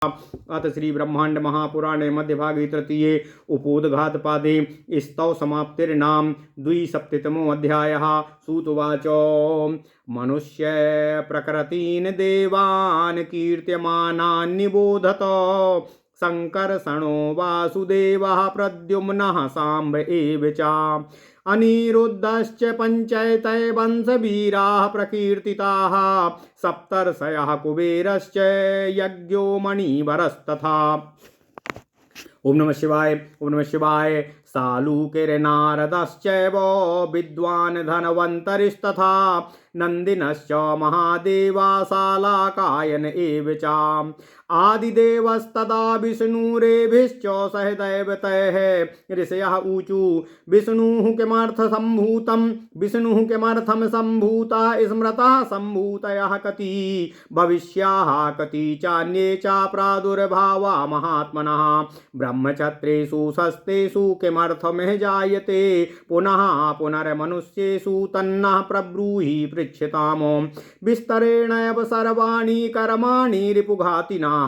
अथ श्री ब्रह्मांड महापुराणे मध्य भागे तृतीये उपोदघात पादे स्तव समाप्तिर्नाम द्विसप्तमो अध्यायः। सूतुवाच मनुष्य प्रकृतीन् देवान् कीर्त्यमानान् निबोधत संकर्षणो वासुदेवः प्रद्युम्नः साम्ब एव च अनिरुद्धश्च पंचैतय वंशवीराः प्रकीर्तिताः सप्तर्षयः कुबेरश्च यज्ञो मणिवरस्तथा। ओम नमः शिवाय। ओम नमः शिवाय। सालूकिर्नारदश्चैव विद्वान् धनवन्तरिस्तथा नन्दिनश्च महादेवाशालाकायन एव च आदिदेवस्तदा विष्णुरेभिश्च सह दैवतैः ऋषयः ऊचु विष्णुः किमर्थसम्भूतं विष्णुः किमर्थं सम्भूता स्मृतः सम्भूतयः कति भविष्याः कति चान्ये च प्रादुर्भावा महात्मनः ब्रह्मक्षत्रेषु शस्त्रेषु किमर्थमिह जायते पुनः पुनर्मनुष्येषु तन्नः प्रब्रूहि पृच्छताम विस्तरेण एव सर्वाणि कर्माणि रिपुघातिनाः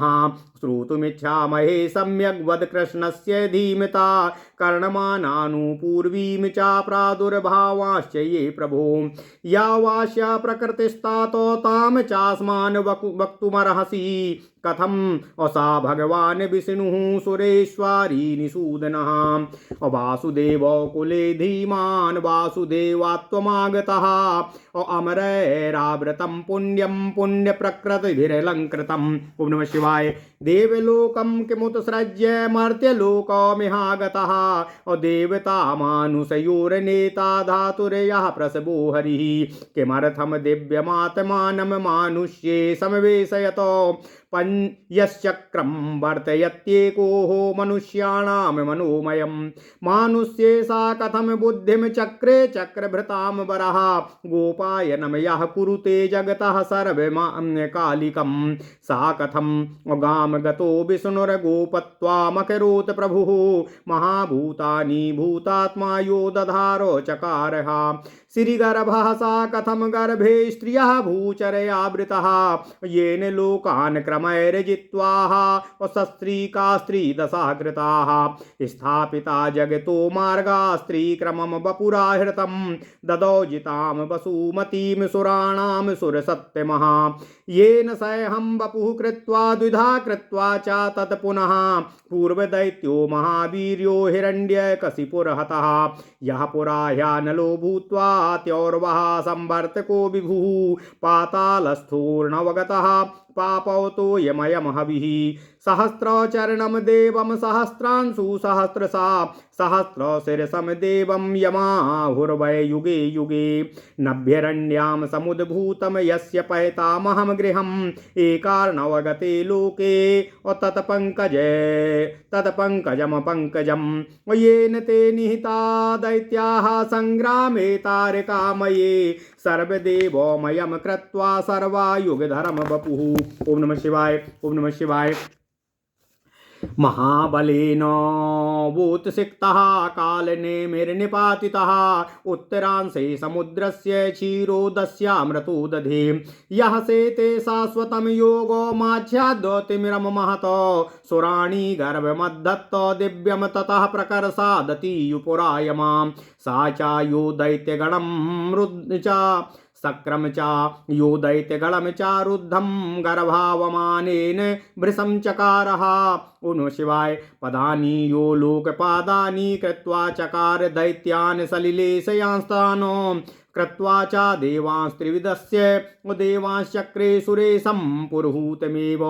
श्रोतुमिच्छामहे सम्यग् वद कृष्णस्य धीमता कर्णमानानुपूर्वीं च प्रादुर्भावाश्च ये प्रभो यावास्य प्रकृतिस्तातो तां चास्मान् वक्तुमर्हसि कथम असा भगवान् विष्णुः सुरेश्वरी निषूदनः वासुदेव कुले धीमान् वासुदेवात्वमागतः अमरैरावृतं पुण्यं पुण्यप्रकृतिभिरलङ्कृतम्। ओम नमः शिवाय। देवलोकं किमुत्सृज्य मर्त्यलोकमिहागतः देवतामानुषयोर्नेता धातुर्यः प्रसवो हरिः किमर्थं दिव्यमात्मानं मानुष्ये समवेशयतो यश्चक्रं वर्तयत्येकोः मनुष्याणां मनोमयं मानुष्ये सा कथं बुद्धिं चक्रे चक्रभृतां वरः गोपायनं यः कुरुते जगतः सर्वकालिकं सा कथं गाम गतो विष्णुर्गोपत्वामकरोत् प्रभुः महाभूतानि भूतात्मा यो दधारो चकारः श्रीगर्भः सा कथं गर्भे स्त्रियः भूचरयावृतः येन लोकान् क्रमैर्जित्वाः सस्त्रीका स्त्रीदशा कृताः स्थापिता जगतो मार्गा स्त्रीक्रमं वपुराहृतं ददौ जितां वसुमतीं सुराणां सुरसत्यमः येन सैहं वपुः कृत्वा द्विधा कृत्वा च तत् पुनः पूर्वदैत्यो महावीर्यो हिरण्यकशिपुर्हतः यः पुरा ह्यानलो भूत्वा त्योर्वः संवर्तको विभुः पातालस्थूर्णवगतः पापवतो यमयम हविः सहस्रचरणं देवं सहस्रांशु सहस्रशा सहस्रशिरसं देवं यमाहुर्वै युगे युगे नभ्यरण्यां समुद्भूतं यस्य पैतामहं गृहम् एकार्णवगते लोके तत्पङ्कजं पङ्कजं येन ते निहिता दैत्याः संग्रामे तारकामये सर्वदेवमयं कृत्वा सर्वायुगधरं वपुः। ओम नमः शिवाय। ओम नमः शिवाय। महाबलेन वोत्सिक्तः कालनेमिर्निपातितः उत्तरांशे समुद्रस्य क्षीरोदस्यामृतो दधे यः सेते शाश्वतं योगो माच्छाद्योतिमिरं महतो सुराणि गर्भमद्धत्त दिव्यं ततः प्रकर्षादतीयुपुरायमां सा च यो दैत्यगणं रुद्ध सक्र चा यो दैत्यगणं च रुद्धं गर्भावमानेन भृशं चकारः। ओम नमः शिवाय। पदानि यो लोकपादानि कृत्वा चकार दैत्यान् सलिलेशयांस्तानो कृत्वा च देवांस्त्रिविदस्य देवांश्चक्रे सुरेशं पुरुहूतमेव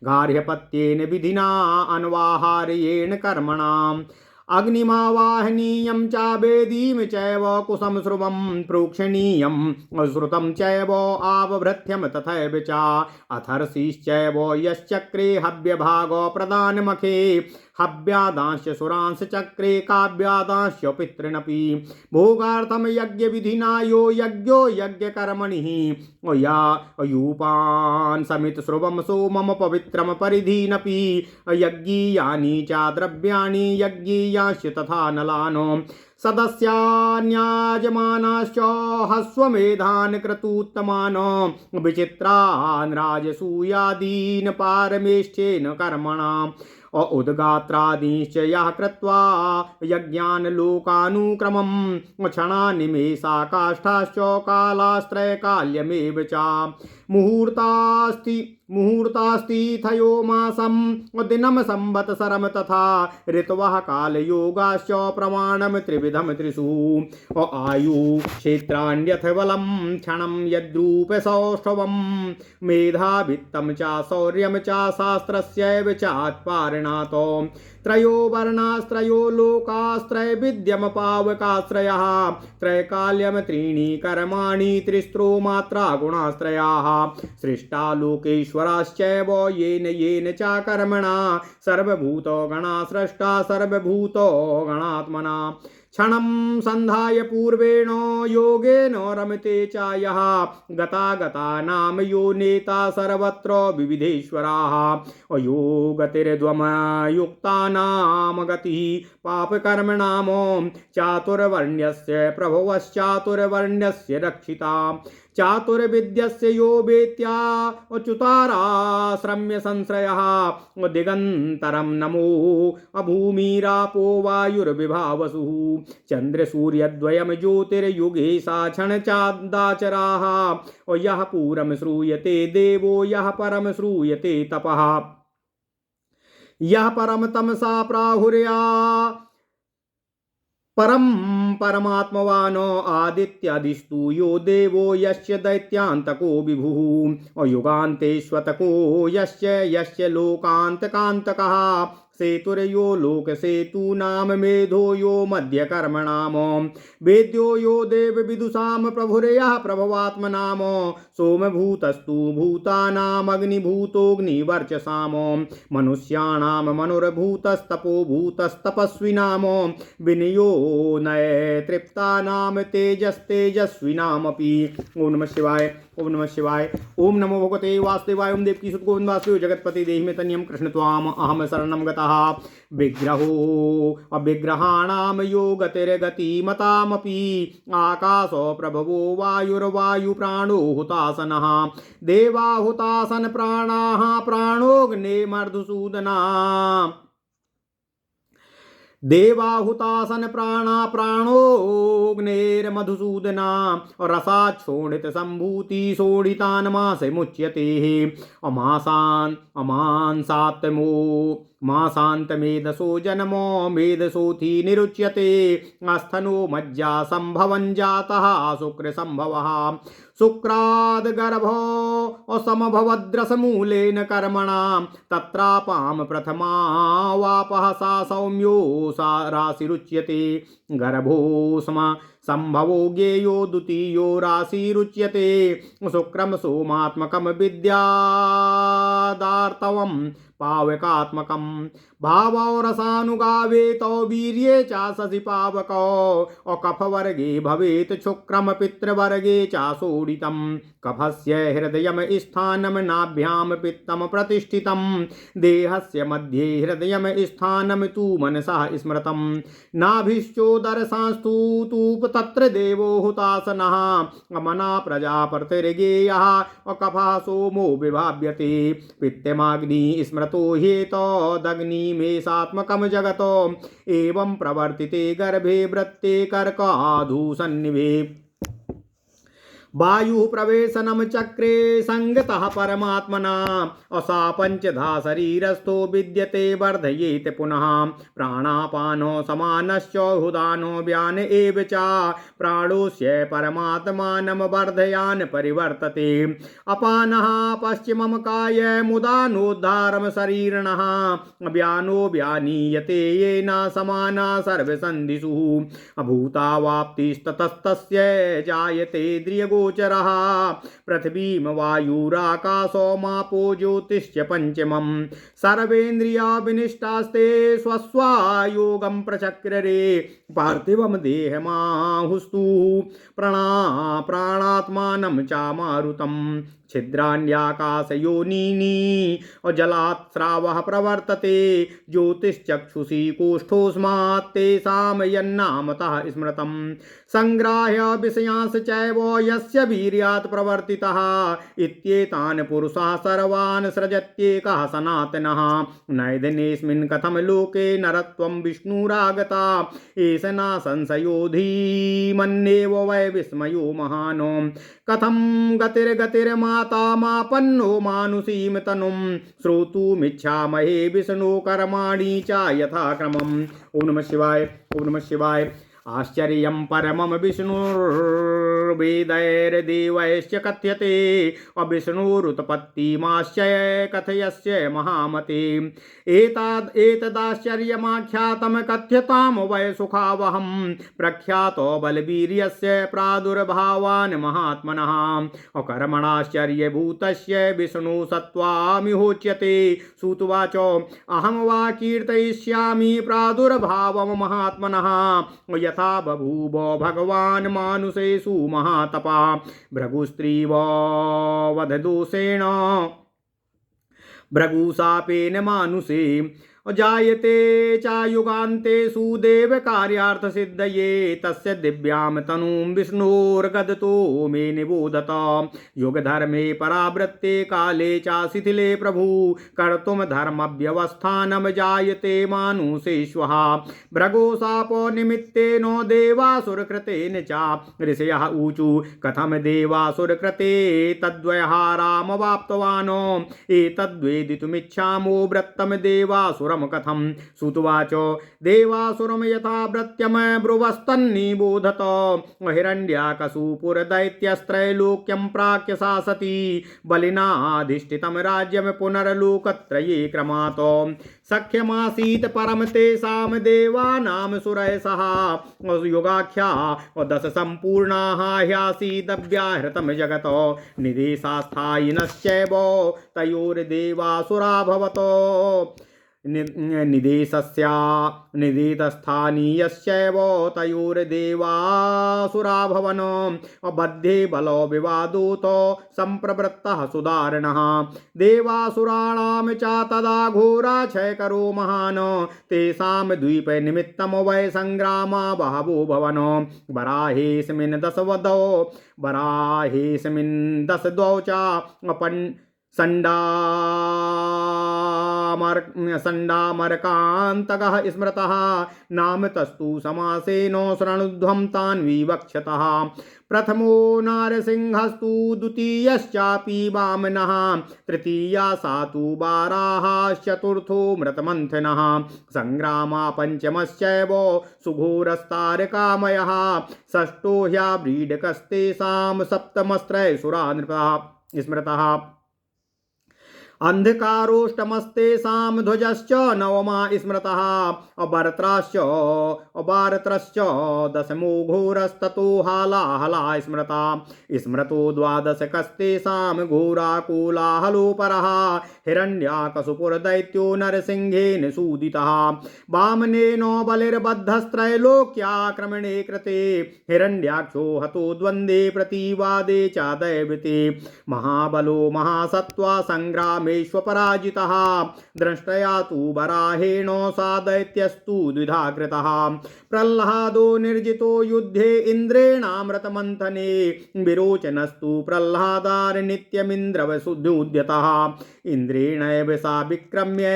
गार्हपत्येन विधिना अन्वाहार्येण कर्मणाम् अग्निमावाहनीयं च वेदीं चैव कुशं श्रुवं प्रोक्षणीयं श्रुतं चैव आवभृत्यं तथैव च अथर्षिश्चैव यश्चक्रे हव्यभागो प्रदानमखे हव्यादांश्च सुरांश चक्रे काव्यादांश्च पितृनपि भोगार्थं यज्ञविधिना यो यज्ञो यज्ञकर्मणिः या अयूपान् समित श्रुवं सोमम पवित्रं परिधीनपि यज्ञीयानि च द्रव्याणि यज्ञीयाश्च तथा नलानो सदस्यान्याजमानाश्च हस्वमेधान् क्रतूत्तमान् विचित्रान् राजसूयादीन् पारमेष्ठेन कर्मणाम् उद्गात्रादीश्च यः कृत्वा यज्ञान् लोकानुक्रमं क्षणानिमेषा काष्ठाश्च कालास्त्रैकाल्यमेव च मुहूर्तास्तिथयो मासं दिनं संवत्सरं तथा ऋतवः कालयोगाश्च प्रमाणं त्रिविधं त्रिषु आयु क्षेत्राण्यथ बलं क्षणं यद्रूपसौष्ठवं मेधावित्तं च शौर्यं च शास्त्रस्यैव चात्पारणातो त्रयो वर्णास्त्रयो लोकास्त्रैविद्यमपावकाश्रयः त्रैकाल्यं त्रीणि कर्माणि त्रिस्रो मात्रा गुणाश्रयाः सृष्टा लोकेश्वराश्चैव येन येन च कर्मणा सर्वभूतो गणा सृष्टा सर्वभूतो गणात्मना क्षणं संधाय पूर्वेण योगेन रमते च यः गता गता नाम यो नेता सर्वत्र विविधेश्वराः अयो गतिर्द्वमयुक्तानां गतिः पापकर्मणां चातुर्वर्ण्यस्य प्रभवश्चातुर्वर्ण्यस्य रक्षिता चातुर्विद्यस्य यो वेत्या अच्युताराश्रम्य संश्रयः दिगंतरं नमो अभूमिरापो वायुर्विभावसुः चंद्रसूर्यद्वयं ज्योतिर्युगे साक्षणचादाचराः यः पूरं श्रूयते देवो यः परं श्रूयते तपः यः परम तमसा प्राहुर्या परम परमात्मवानो आदित्यादिस्तु यो देवो यस्य दैत्यान्तको विभुः अयुगान्तेष्वतको यस्य लोकान्तकान्तकः सेतुर्यो लोकसेतूनां मेधो यो मध्यकर्मणाम वेद्यो यो देवविदुषां प्रभुर्यः प्रभवात्मनाम सोमभूतस्तु भूतानामग्निभूतोऽग्निवर्चसाम मनुष्याणां मनुर्भूतस्तपोभूतस्तपस्विनाम विनयो नये तृप्तानां तेजस्तेजस्विनामपि। ओम नमः शिवाय, ओम नमः शिवाय, ओम नमो भगवते वासुदेवाय, ओम देवकी सुत गोविंद वासुदेव जगतपति देहि मे तन्यं कृष्ण त्वाम अहम शरणं गतः विग्रहो अविग्रहाणां यो गतिर्गतिमतामपि आकाशो प्रभवो वायुर्वायुप्राणो हुतासनः देवाहुतासन प्राणाः प्राणोऽग्ने मधुसूदना देवाहुतासन प्राणा प्राणोऽग्नेर्मधुसूदना रसाच्छोणित संभूति शोणितान् मासे मुच्यते अमांसात्मो मासान्तमेधसो जन्मो मेधसोऽथि निरुच्यते अस्थनो मज्जा संभवं जातः शुक्रसंभवः शुक्राद् गर्भो असमभवद्रसमूलेन कर्मणा तत्रापां प्रथमा वापः सा सौम्यो सा राशिरुच्यते गर्भो संभवो ज्ञेयो द्वितीयो राशिरुच्यते शुक्रं सोमात्मकं विद्यादार्तवं पावकात्मकं भावो रसानुगावेतो वीर्ये च शशि पावको कफवर्गे भवेत् शुक्रम पितृवर्गे च सोडितं कफस्य हृदयं स्थानं नाभ्यां पित्तं प्रतिष्ठितं देहस्य मध्ये हृदयं स्थानं तु मनसा स्मृतं नाभिश्चोदरसांस्तु तत्र देवो हुतासनः मना प्रजापतिर्गेयः कफः सोमो विभाव्यते पित्तमाग्नि स्मृतो हेतोदग्निमेषात्मकं जगतो एवं प्रवर्तिते गर्भे वृत्ते कर्काधुसन्निभे वायु प्रवेशनम चक्रे संगतः परमात्मना असा पंचधा शरीरस्थो विद्यते वर्धयेत पुनः प्राणापानो समानश्च हुदानो व्यान एव च प्राणोस्य परमात्मानं वर्धयान परिवर्तते अपानः पश्चिमं काय मुदानोद्धारं शरीरिणः व्यानो व्यानीयते येन समाना सर्वसन्धिषु अभूतावाप्तिस्ततस्तस्य जायते द्रियगोचरः पृथ्वीं वायुराकाशो मापो ज्योतिश्च पंचमं सर्वेन्द्रिया विनिष्टास्ते स्वस्वायोगं प्रचक्ररे पार्थिवं देहमाहुस्तु प्राणात्मानं च मारुतं छिद्राण्यकाशयोनिनी जलात् स्रावः प्रवर्तते ज्योतिश्चक्षुषी कोष्ठोऽस्मात् तेषां यन्नामतः स्मृतम् संग्राह्य विषयांश चैव यस्य वीर्यात् प्रवर्तितः इत्येतान् पुरुषाः सर्वान् सृजत्येकः सनातनः नैदनेऽस्मिन् कथं लोके नरत्वं विष्णुरागता एष न संशयो धीमन्येव वै विस्मयो महानो कथं गतिर्गतिर्माता मापन्नो मानुषीं तनुं श्रोतुमिच्छामहे विष्णो कर्माणि च यथाक्रमम्। ओम नमः शिवाय। ओम नमः शिवाय। आश्चर्यं परमं विष्णुर्वेदैर्देवैश्च कथ्यते अविष्णुरुत्पत्तिमाश्चर्य कथयस्य महामते एतदाश्चर्यमाख्यातं कथ्यतां वै सुखावहं प्रख्यातो बलवीर्यस्य प्रादुर्भावान् महात्मनः अकर्मणाश्चर्यभूतस्य विष्णु सत्त्वामिहोच्यते सूतुवाच अहं वा कीर्तयिष्यामि प्रादुर्भावं महात्मनः यथा बभूव भगवान् मानुषेषु महातपा भृगुस्त्रीव वधदोषेण भृगुशापेन मानुषे जायते चायुगान्तेषु देवकार्यार्थसिद्धये तस्य दिव्यां तनुं विष्णोर्गदतो मे निबोधत युगधर्मे परावृत्ते काले च शिथिले प्रभु कर्तुं धर्मव्यवस्थानं जायते मानुषेष्वः भृगुशापो निमित्तेन देवासुरकृतेन च ऋषयः ऊचु कथं देवासुरकृते तद्व्यवहारामवाप्तवान् एतद्वेदितुमिच्छामो व्रतं देवासुर कथम सुतुवाच देवासुरम यथा व्रत्यम ब्रुवस्तन्निबोधत हिरण्यकशुपुरदैत्यस्त्रैलोक्यं प्राक्य शासति बलिनाधिष्ठितं राज्यं पुनर्लोकत्रये क्रमात् सख्यमासीत् परम तेषां देवानां सुरैः सह युगाख्या दश सम्पूर्णाः ह्यासीदव्याहृतं जगत् निदेशास्थायिनश्चैव तयोर्देवासुराभवत् निदेशस्थानीयश्चैव तयोर्देवासुराभवन बद्धे बलो विवादोत सम्प्रवृत्तः सुदारणः देवासुराणां च तदा घोराक्षयकरो महान् तेषां द्वीपनिमित्तं वै संग्रामा बहवो भवन वराहेऽस्मिन् दशद्वौ च संडामरकान्तकः स्मृतः नाम तस्तु समासेन शृणुध्वं तान् विवक्षतः प्रथमो नारसिंहस्तु द्वितीयश्चापि वामनः तृतीया सा तु बाराश्चतुर्थो मृतमन्थनः संग्रामा पंचमश्चैव सुघोरस्तारकामयः षष्ठो ह्यव्रीडकस्तेषां सप्तमस्त्रैसुरा नृपः स्मृतः अंधकारोष्टमस्तेषां ध्वजश्च नवमा स्मृतः अबारत्रश्च दशमो घोरस्ततो हालाहला स्मृता स्मृतो द्वादशकस्तेषां घोराकोलाहलोपरः हिरण्याकशुपुरदैत्यो नरसिंहेन सूदितः वामनेन बलिर्बद्धस्त्रैलोक्याक्रमणे कृते हिरण्याक्षो हतो द्वन्द्वे प्रतिवादे च दैवते महाबलो महासत्त्वा संग्रामे पराजितः दृष्टया तु वराहेण सा दैत्यस्तु द्विधा कृतः प्रह्लादो निर्जितो युद्धे इन्द्रेणामृतमन्थने विरोचनस्तु प्रह्लादार्नित्यमिन्द्रवसुद्युध्यतः इन्द्रेणैव सा विक्रम्य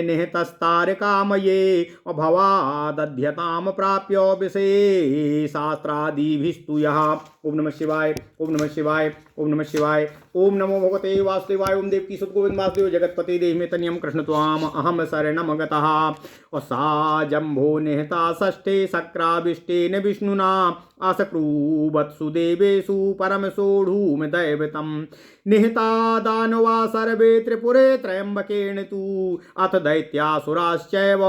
निहतस्तारककामये अभवादध्यतां प्राप्य विशेषास्त्रादिभिस्तु यः। ओम नमः शिवाय। ओम नमः शिवाय। ओम नमः शिवाय। ओम नमो भगवते वासुदेवाय। ओम देवकी सुत गोविंद वासुदेव जगतपति देहि तनियम कृष्ण त्वाम अहम शरणम गतः सा जम्भो निहता षष्ठे शक्राभिष्टेन विष्णुना असक्रूवत्सु देवेषु परम सोढूम दैवतम् निहता दानवा सर्वे त्रिपुरे त्र्यंबकेन तु अथ दैत्यासुराश्चैव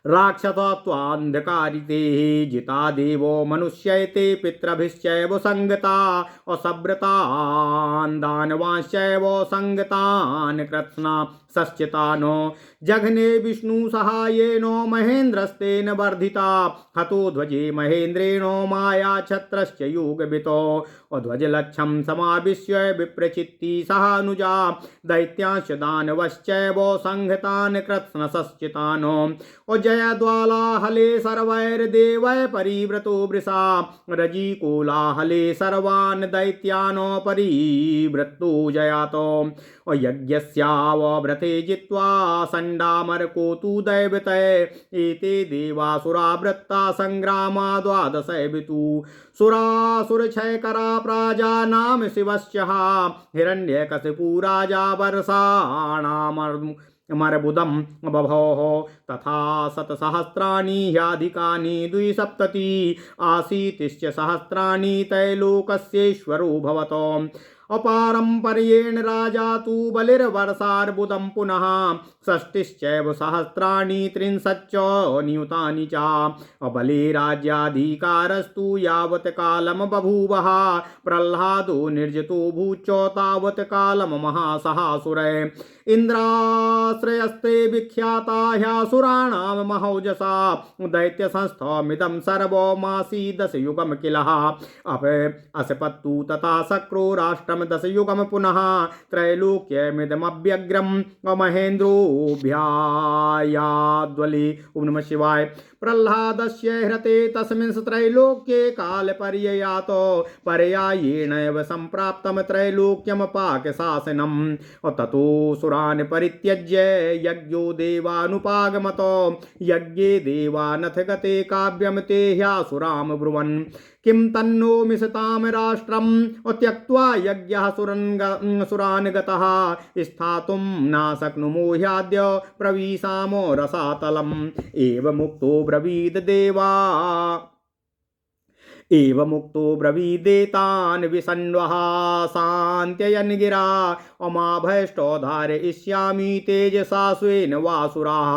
राक्षसत्वान्धकारिते जिता देवो मनुष्यैते पितृभिश्चैव संगता असभ्रतान् दानवांश्चैव संगतान् कृत्स्ना सश्चितानो जघने विष्णु सहायेनो महेन्द्रस्तेन वर्धिता हतो ध्वजे महेन्द्रेणो माया छत्रश्च युगवितो ध्वजलक्षं समाविश्य विप्रचित्ति सहानुजा दैत्यांश दानवश्चैव संहतान् कृत्स्नसश्चितानो जयद्वालाहले सर्वैर्देवै परिव्रतो वृषा रजीकोलाहले सर्वान् दैत्यानो परिवृत्तो जयातो यज्ञस्यावव्रते जित्वा संडामरको तु दैवतै एते देवासुरा वृत्ता संग्रामा द्वादशैवितु सुरासुरक्षयकरा प्राजानां शिवश्च हिरण्यकशिपु राजा वर्षाणामर्बुदं बभोः तथा शतसहस्राणि ह्यधिकानि द्विसप्तति आसीतिश्च सहस्राणि तैलोकस्येश्वरो भवतो अपारंपर्येण राजा तु बलिर्वर्षार्बुदं पुनः षष्टिश्चैव सहस्राणि त्रिंशच्च नियुतानि च बले राज्याधिकारस्तु यावत् कालं बभूवः प्रह्लादो निर्जितो भूच्च तावत् कालं महासहासुरै इन्द्राश्रयस्ते विख्याता ह्यासुराणां महौजसा दैत्यसंस्थमिदं सर्वमासीदशयुगं किल असपत्तु तथा शक्रो राष्ट्रं दशयुगं पुनः त्रैलोक्यमिदमव्यग्रं महेन्द्रोऽभ्यायाद्वले। ओम नमः शिवाय। प्रह्लादस्य हृते तस्मिन् त्रैलोक्ये कालपर्ययातो पर्यायेणैव सम्प्राप्तं त्रैलोक्यं पाकशासनम् ततो सुरान् परित्यज्य यज्ञो देवानुपागमतो यज्ञे देवानथ गते काव्यं ते ह्यासुरां ब्रुवन् किं तन्नो मिषतां राष्ट्रं त्यक्त्वा यज्ञः सुरान् गतः स्थातुं न शक्नुमो ह्याद्य प्रविशामो रसातलम् एवमुक्तो ब्रवीद देवा एवमुक्तो ब्रवीदेतान् विसन्वः शान्त्ययन् गिरा अमाभयष्टोधारयिष्यामि तेजसा स्वेन वासुराः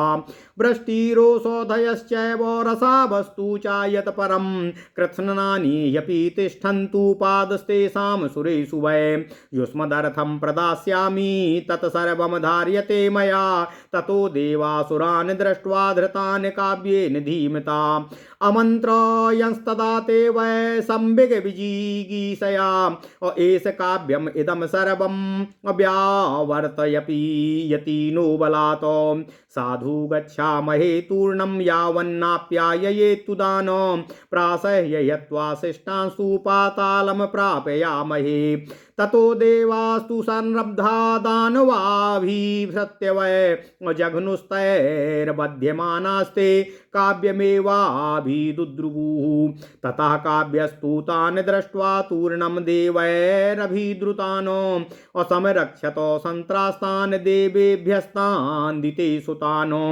वृष्टिरोषोधयश्चैव रसावस्तु चायत परं कृत्स्नानि ह्यपि तिष्ठन्तु पादस्तेषां सुरेषु वै युष्मदर्थं प्रदास्यामि तत्सर्वं धार्यते मया ततो देवासुरान् दृष्ट्वा धृतान् काव्येन धीमता अमन्त्रयंस्तदा ते वै संविगविजिगीषया एष काव्यम् इदं सर्वम् अव्यावर्तयपि यतीनो बलात् साधु गच्छामहे तूर्णं यावन्नाप्याययेत्तु दानो प्रासह्ययत्वा शिष्टांस्तु पातालं प्रापयामहे ततो देवास्तु संरब्धा दानवाभिसत्य वै जघनुस्तैर्बध्यमानास्ते काव्यमेवाभिदुद्रुवुः ततः काव्यस्तु तान् दृष्ट्वा तूर्णं देवैरभिद्रुतानो असमरक्षतो सन्त्रास्तान् देवेभ्यस्तान् दिते सुतानो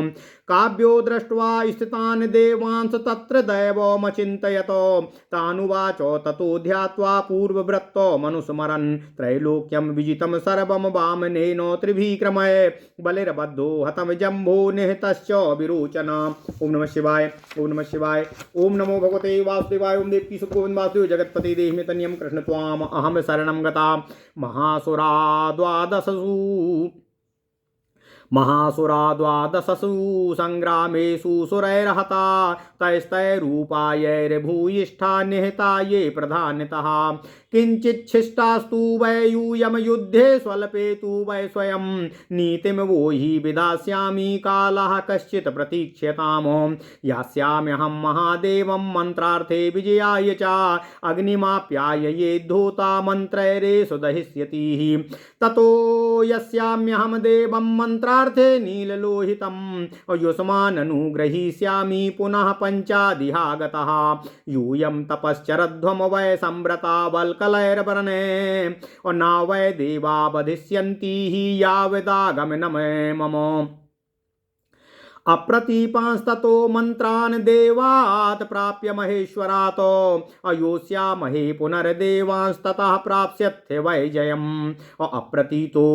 काव्यो दृष्ट्वा स्थितान् देवांस तत्र दैवमचिन्तयतो तानुवाचो ततो ध्यात्वा पूर्ववृत्तो मनुस्मरन् त्रैलोक्यं विजितं सर्वं वामनेन त्रिभिक्रमय बलिर्बद्धो हतं जम्भो निहतश्च विरोचन। ओम नमः शिवाय। ओम नमः शिवाय। ओम नमो भगवते वासुदेवाय। ओम देवकी सुतगोविंद वासुदेव जगत्पते देहि मे तन्यं कृष्ण त्वाम अहम शरणं गता महासुरा द्वादशसु संग्रामेषु सुरैर्हता तैस्तैरूपायैर्भूयिष्ठा निहता ये प्रधानतः किञ्चिच्छिष्टास्तु वै यूयं युद्धे स्वल्पे तु वै स्वयं नीतिं वो हि विधास्यामि कालः कश्चित् प्रतीक्ष्यताम् यास्याम्यहं महादेवं मन्त्रार्थे विजयाय च अग्निमाप्याययेद्धूता मन्त्रैरेषु दहिष्यति ततो यस्याम्यहं देवं मन्त्रार्थे नीललोहितं युष्माननुग्रहीष्यामि पुनः पञ्चादिहागतः यूयं तपश्चरध्वं वै संव्रता वल्कलैर्वर्णे और न वै देवा वधिष्यन्ति हि यावदागमनं मम अप्रतीपांस्ततो मन्त्रान् देवात् प्राप्य महेश्वरात् अयोष्यामहे पुनर्देवांस्ततः प्राप्स्यथे वै जयम् अप्रतीतो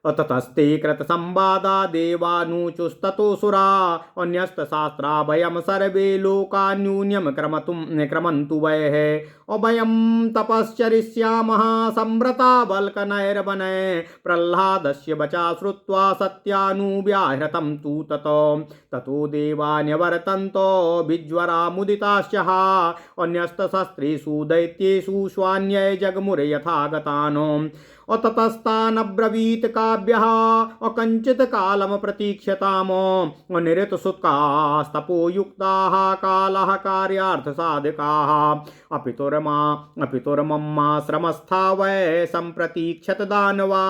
ततस्ते कृतसंवादा देवानुचुस्ततोऽसुरा अन्यस्तशास्त्राभयं सर्वे लोका न्यून्यं क्रमन्तु वयः अभयं तपश्चरिष्यामः संव्रता बल्कनैर्वने प्रह्लादस्य वचा श्रुत्वा सत्यानुव्याहृतं तु ततो देवान्यवर्तन्तो विज्वरा मुदिताश्च अन्यस्तशस्त्रेषु दैत्येषु स्वान्ये जगमुरे यथागतान् अततस्तानब्रवीत् काव्यः अकञ्चित् कालं प्रतीक्ष्यताम् निरतसुत्कास्तपोयुक्ताः कालः कार्यार्थसाधकाः अपितुर्मम्माश्रमस्था वै सम्प्रतीक्षत दानवा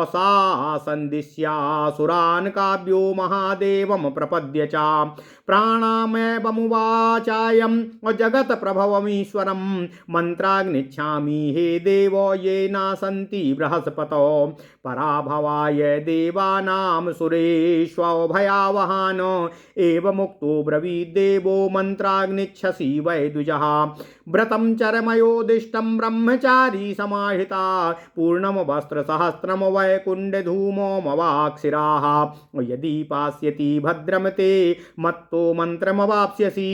असासन्दिश्यासुरान् काव्यो महादेवं प्रपद्य च प्राणामेवमुवाचायं जगत्प्रभवमीश्वरं मन्त्राग्निच्छामि हे देव ये नासन्ति बृहस्पतो पराभवाय देवानां सुरेष्वभयावहान् एवमुक्तो ब्रवीद्देवो मन्त्राग्निच्छसि वै द्विजः व्रतं चरमयोदिष्टं ब्रह्मचारी समाहिता पूर्णं वस्त्रसहस्रं वैकुण्ठधूमोमवाक्षिराः यदि पास्यति भद्रं ते मत्तो मन्त्रमवाप्स्यसि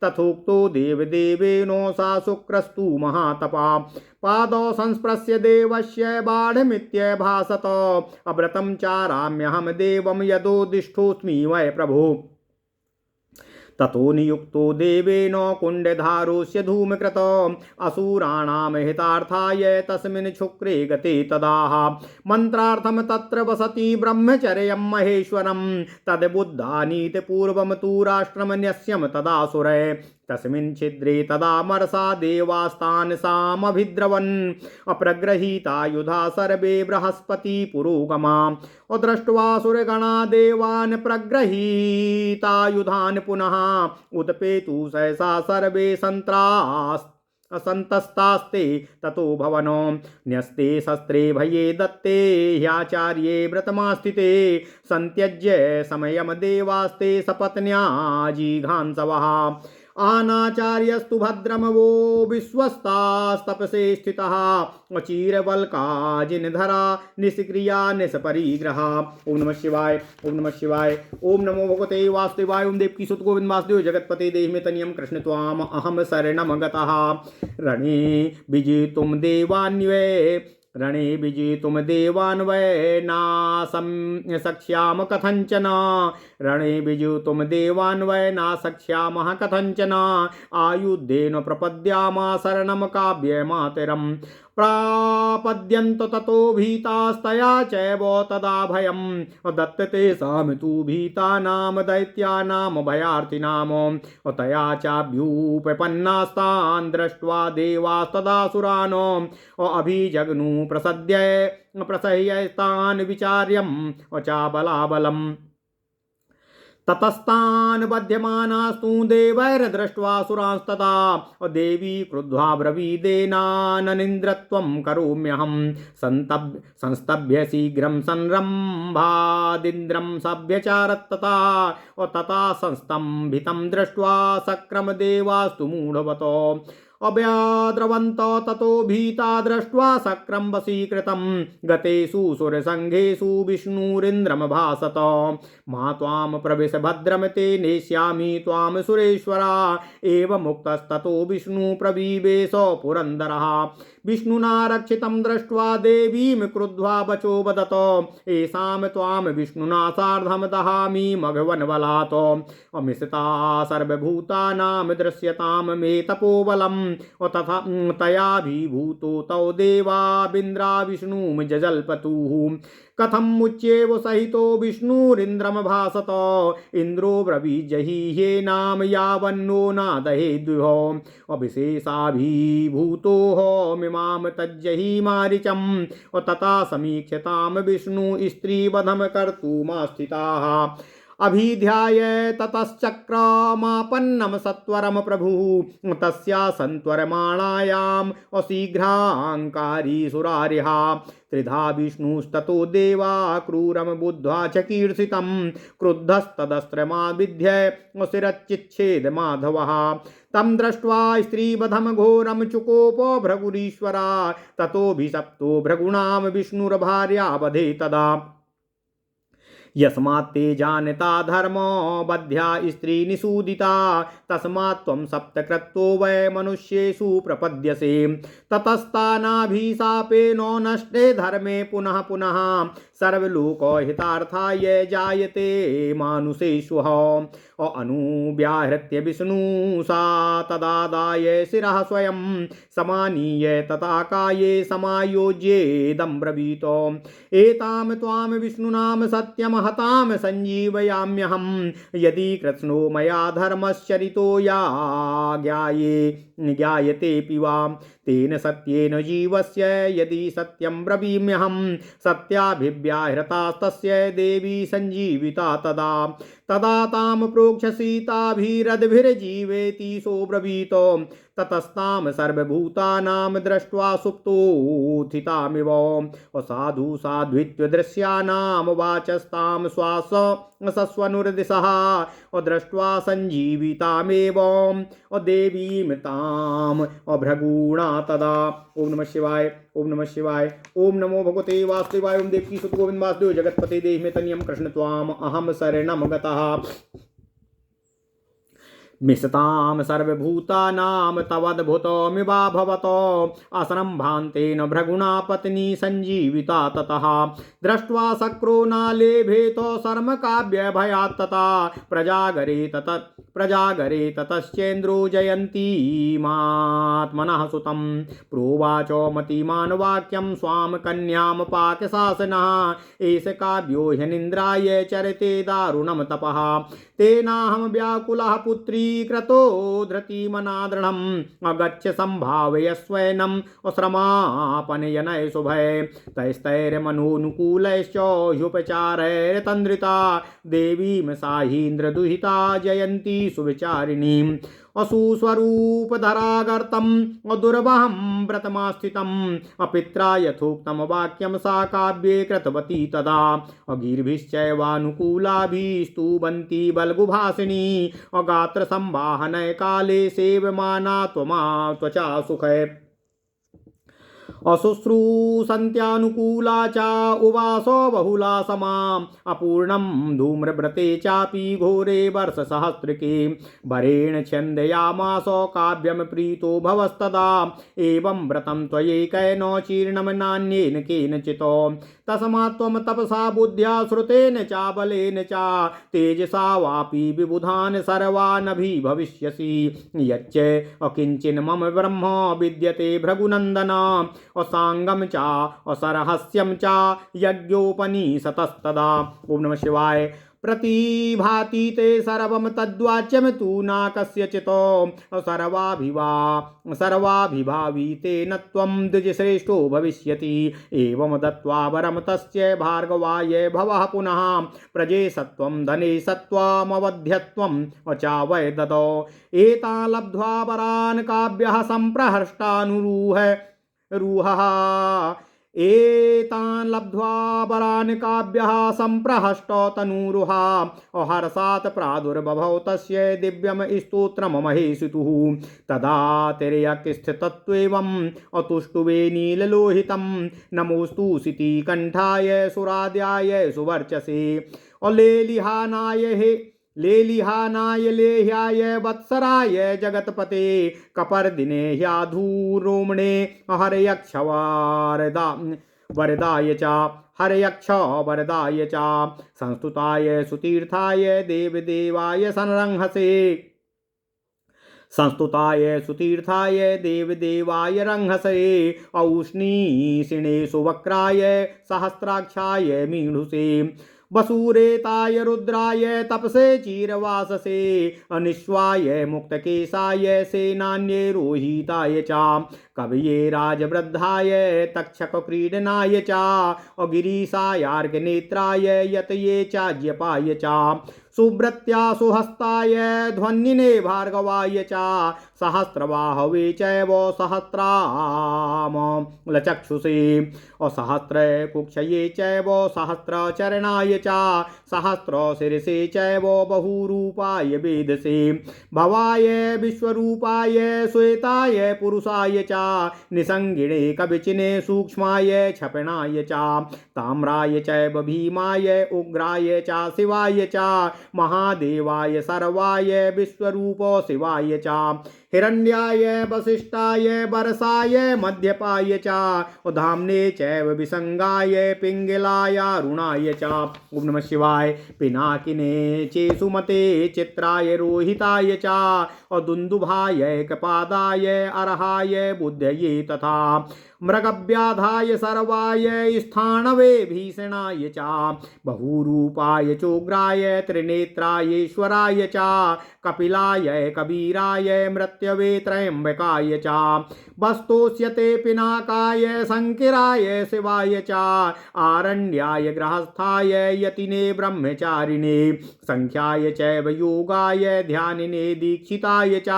तथोक्तो देवदेवेनो सा शुक्रस्तु महातपा पादौ संस्पृश्य देवस्य बाढमित्यभासत अव्रतं चाराम्यहं देवं यदोदिष्ठोऽस्मि वै प्रभो ततो नियुक्तो देवेन कुण्डधारोऽस्य धूमकृत असुराणां हितार्थाय तस्मिन् शुक्रे गते तदाह मन्त्रार्थं तत्र वसति ब्रह्मचर्यं महेश्वरं तद्बुद्धानीति पूर्वं तु राष्ट्रं न्यस्यं तदासुरै तस्मिन् छिद्रे तदा मर्षा देवास्तान् सामभिद्रवन् अप्रगृहीतायुधा सर्वे बृहस्पति पुरोगमा दृष्ट्वा सुरगणा देवान् प्रगृहीतायुधान् पुनः उत्पेतु सहसा सर्वे सन्तस्तास्ते ततो भवनो न्यस्ते शस्त्रे भये दत्ते ह्याचार्ये व्रतमास्थिते सन्त्यज्य समयं देवास्ते सपत्न्या जिघांसवः आनाचार्यस्तु भद्रमवो विश्वस्तास्तपसे स्थितः अचीरवल्काजिनधरा निष्क्रिया निष्परिग्रहा। ओम नमः शिवाय, ओम नमः शिवाय, ओम नमो भगवते वासुदेवाय। ओम देवकी सुत गोविंद वासुदेव जगतपते देहि में तनियम कृष्ण त्वाम अहम शरणम गतः रणे विजितुम देवान्वे रणे विजितुम देवान्वय नासं सक्ष्याम कथंचन रणे विजितुम देवान्वय ना सक्ष्यामः कथंचन आयुधेन प्रपद्यामा शरणं काव्यमातरम् प्रापद्यन्त ततो भीतास्तया चैव तदा भयं दत्त तेषां तु भीतानां दैत्यानां भयार्थिनां तया चाभ्युपपन्नास्तान् दृष्ट्वा देवास्तदासुरान् अभिजग्नु प्रसह्यस्तान् विचार्यं चाबलाबलम् ततस्तान् बध्यमानास्तु देवैर्दृष्ट्वा सुरांस्तदा देवी क्रुद्ध्वा ब्रवीदेनाननिन्द्रत्वं करोम्यहं संस्तभ्य शीघ्रं संरम्भादिन्द्रं सभ्यचारत्तता तथा संस्तम्भितं दृष्ट्वा सक्रम देवास्तु मूढवतो अव्याद्रवन्तो ततो भीता दृष्ट्वा सक्रं वशीकृतं गतेषु सुरसङ्घेषु विष्णुरिन्द्रं भासत मा त्वां प्रविश भद्रं ते नेष्यामि त्वां सुरेश्वरा एवमुक्तस्ततो विष्णु प्रविवेश पुरन्दरः विष्णुना रक्षितं दृष्ट्वा देवीं क्रुद्ध्वा वचो वदत एषां त्वां विष्णुना सार्धं दहामि मघवन्बलात् अमिषता सर्वभूतानां दृश्यतां मे तपोबलम् तथा तयाभिभूतो तौ देवाबिन्द्रा विष्णुं जजल्पतुः कथं मुच्येव सहितो विष्णुरिन्द्रं भासत इन्द्रो ब्रवीजहि ह्येनाम यावन्नो नादहे द्विहो अभिशेषाभिभूतोः मिमां तज्जहि मारीचं तथा समीक्षतां विष्णु स्त्रीवधं कर्तुमास्थिताः अभिध्याय ततश्चक्रमापन्नं सत्वरं प्रभुः तस्या सन्त्वरमाणायाम् अशीघ्राङ्कारी सुरारिहा त्रिधा विष्णुस्ततो देवा क्रूरं बुद्ध्वा चकीर्षितं क्रुद्धस्तदस्त्रमाविध्य शिरच्चिच्छेद माधवः तं दृष्ट्वा स्त्रीवधं घोरं चुकोपो भृगुरीश्वरा ततोऽभिशप्तो भृगूणां विष्णुर्भार्यावधे तदा यस्मात् ते जानता धर्मो बध्या स्त्री निषूदिता तस्मात् त्वं सप्तक्रतो वै मनुष्येषु प्रपद्यसे ततस्तानाभिशापे नो नष्टे धर्मे पुनः पुनः सर्वलोकहितार्थाय जायते मानुषेषु अनुव्याहृत्य विष्णु सा तदादाय शिरः स्वयं समानीय तथा काये समायोज्येदं ब्रवीतो एतां त्वां विष्णुनां सत्यं हतां संजीवयाम्यहं यदि कृत्स्नो मया धर्मश्चरितो या ज्ञायतेऽपि वा तेन सत्येन जीवस्य यदि सत्यं ब्रवीम्यहं सत्याभिव्याहृतास्तस्य देवी सञ्जीविता तदा तां प्रोक्षसीताभिरद्भिर्जीवेति सोऽब्रवीतो ततस्तां सर्वभूतानां दृष्ट्वा सुप्तोत्थितामिव साधु साध्वित्वदृश्यानां वाचस्तां श्वास सस्वनुर्दिशः दृष्ट्वा सञ्जीवितामेव देवीं ताम् भृगूणा तदा। ओम नमः शिवाय, ओम नमः शिवाय, ओम नमो भगवते वासुदेवाय। ओम देवकी सुत गोविंद वासुदेव जगतपते देहि में तनियम कृष्ण त्वाम अहम शरणं गतः मिषतां सर्वभूतानां तवद्भुतमिवा भवतो असरम्भान्तेन भृगुणा पत्नी सञ्जीविता ततः दृष्ट्वा शक्रो नालेभेतो शर्मकाव्य भयात् तथा प्रजागरे ततश्चेन्द्रो जयन्तीमात्मनः सुतं प्रोवाचो मतिमान् वाक्यं स्वां कन्यां पाकशासनः एष काव्यो ह्यनिन्द्राय चरते दारुणं तपः तेनाहं व्याकुलः पुत्री क्रतो धृतिमनादृढम् अगच्छ सम्भावयस्वैनम् अश्रमापनयनय शुभय तैस्तैर्मनोनुकूलैश्च ह्युपचारैर्तन्द्रिता देवीं साहीन्द्रदुहिता जयन्ती सुविचारिणीम् असुस्वरूपधरागर्तम् दुर्वहं व्रतमास्थितम् अपित्रा यथोक्तं वाक्यं सा काव्ये कृतवती तदा अगीर्भिश्चैवानुकूलाभिस्तुवन्ती बल्गुभासिनी अगात्र संवाहनय काले सेवमाना त्वचा सुखे अशुश्रूषन्त्यानुकूला च उवासो बहुला समाम् अपूर्णं धूम्रव्रते चापि घोरे वर्षसहस्रिके वरेण छन्दयामास काव्यं प्रीतो भवस्तदा एवं व्रतं त्वयैकेन चीर्णं नान्येन केनचित् तस्मात् त्वं तपसा बुद्ध्या श्रुतेन च बलेन च तेजसा वापि विबुधान् सर्वानभिभविष्यसि यच्च अकिञ्चिन् मम ब्रह्म विद्यते भृगुनन्दन असांगम चा असरहस्यम चा यज्ञोपनिषतस्तदा। ओम नमः शिवाय। प्रतिभाति ते सर्वं तद्वाच्यं तु न कस्यचित् सर्वाभिभावी तेन त्वं द्विजश्रेष्ठो भविष्यति एवं दत्त्वा वरं तस्य भार्गवाय भवः पुनः प्रजे सत्वं धने सत्त्वमवध्यत्वं अचावय ददौ एतान् लब्ध्वा वरान् काव्यः सम्प्रहष्टानुरूहः एतान् लब्ध्वा वरान् काव्यः सम्प्रहष्टतनुरुहा अहर्षात् प्रादुर्बभौ तस्य दिव्यं स्तोत्रं महेशितुः तदा तिर्यक्स्थितत्वेवम् अतुष्टुवे नीललोहितं नमोस्तु शितिकण्ठाय सुराद्याय सुवर्चसे लेलिहानाय लेह्याय वत्सराय जगतपते कपर्दिने ह्याधूरोमणे वरदाय च हरयक्ष वरदाय च संस्तुताय सुतीर्थाय देवदेवाय देवदेवाय रंहसे औष्णीषिणे सुवक्राय सहस्राक्षाय मीढुषे वसूरेताय रुद्राय तपसे चीरवाससे अनिश्वाय मुक्तकेशाय सेनान्ये रोहिताय च कवये राजवृद्धाय तक्षकक्रीडनाय च अगिरीशायार्घ्यनेत्राय यतये चाज्यपाय च सुब्रत्या सुहस्ताय ध्वन्निने भार्गवाय च सहस्रबाहवे चैव सहस्राम लचक्षुषे सहस्र कुक्षये चैव सहस्रचरणाय च सहस्रशिरसे चैव बहुरूपाय वेदसे भवाय विश्वरूपाय श्वेताय पुरुषाय च निसंगिणे कविचिने सूक्ष्माय क्षपणाय च ताम्राय चैव भीमाय उग्राय च शिवाय च महादेवाय सर्वाय विश्वरूप शिवाय च हिरण्याय वसिष्ठाय वर्षाय मध्यपाय च धाम्ने चैव विसंगाय पिंगलाय अरुणाय च ओम नमः शिवाय पिनाकिने चे सुमते चित्राय रोहिताय च दुन्दुभाय कपादाय अर्हाय बुद्धये तथा मृगव्याधाय सर्वाय स्थाणवे भीषणाय च बहुरूपाय चोग्राय त्रिनेत्रायेश्वराय च कपिलाय कबीराय मृत्यवे त्रयंबकाय च वस्तोष्यते पिनाकाय संकिराय शिवाय च आरण्याय गृहस्थाय यतिने ब्रह्मचारिणे संख्याय चैव योगाय ध्यानिने दीक्षिताय च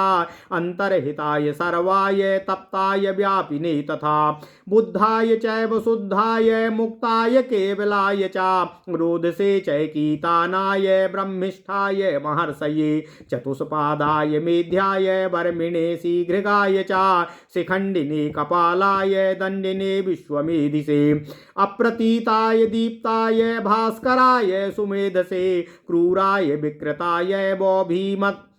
अंतर्हिताय सर्वाय तप्ताय व्यापिने तथा बुद्धाय चैव शुद्धाय मुक्ताय केवलाय च रोधसे चैकीतानाय ब्रह्मिष्ठाय महर्षये चतुष्पादाय मेध्याय वर्मिणे शीघ्रगाय च शिखंडिने कपालाय दंडिने विश्वमेधिसे अप्रतीताय दीप्ताय भास्कराय सुमेधसे क्रूराय विकृताय वो भीमत्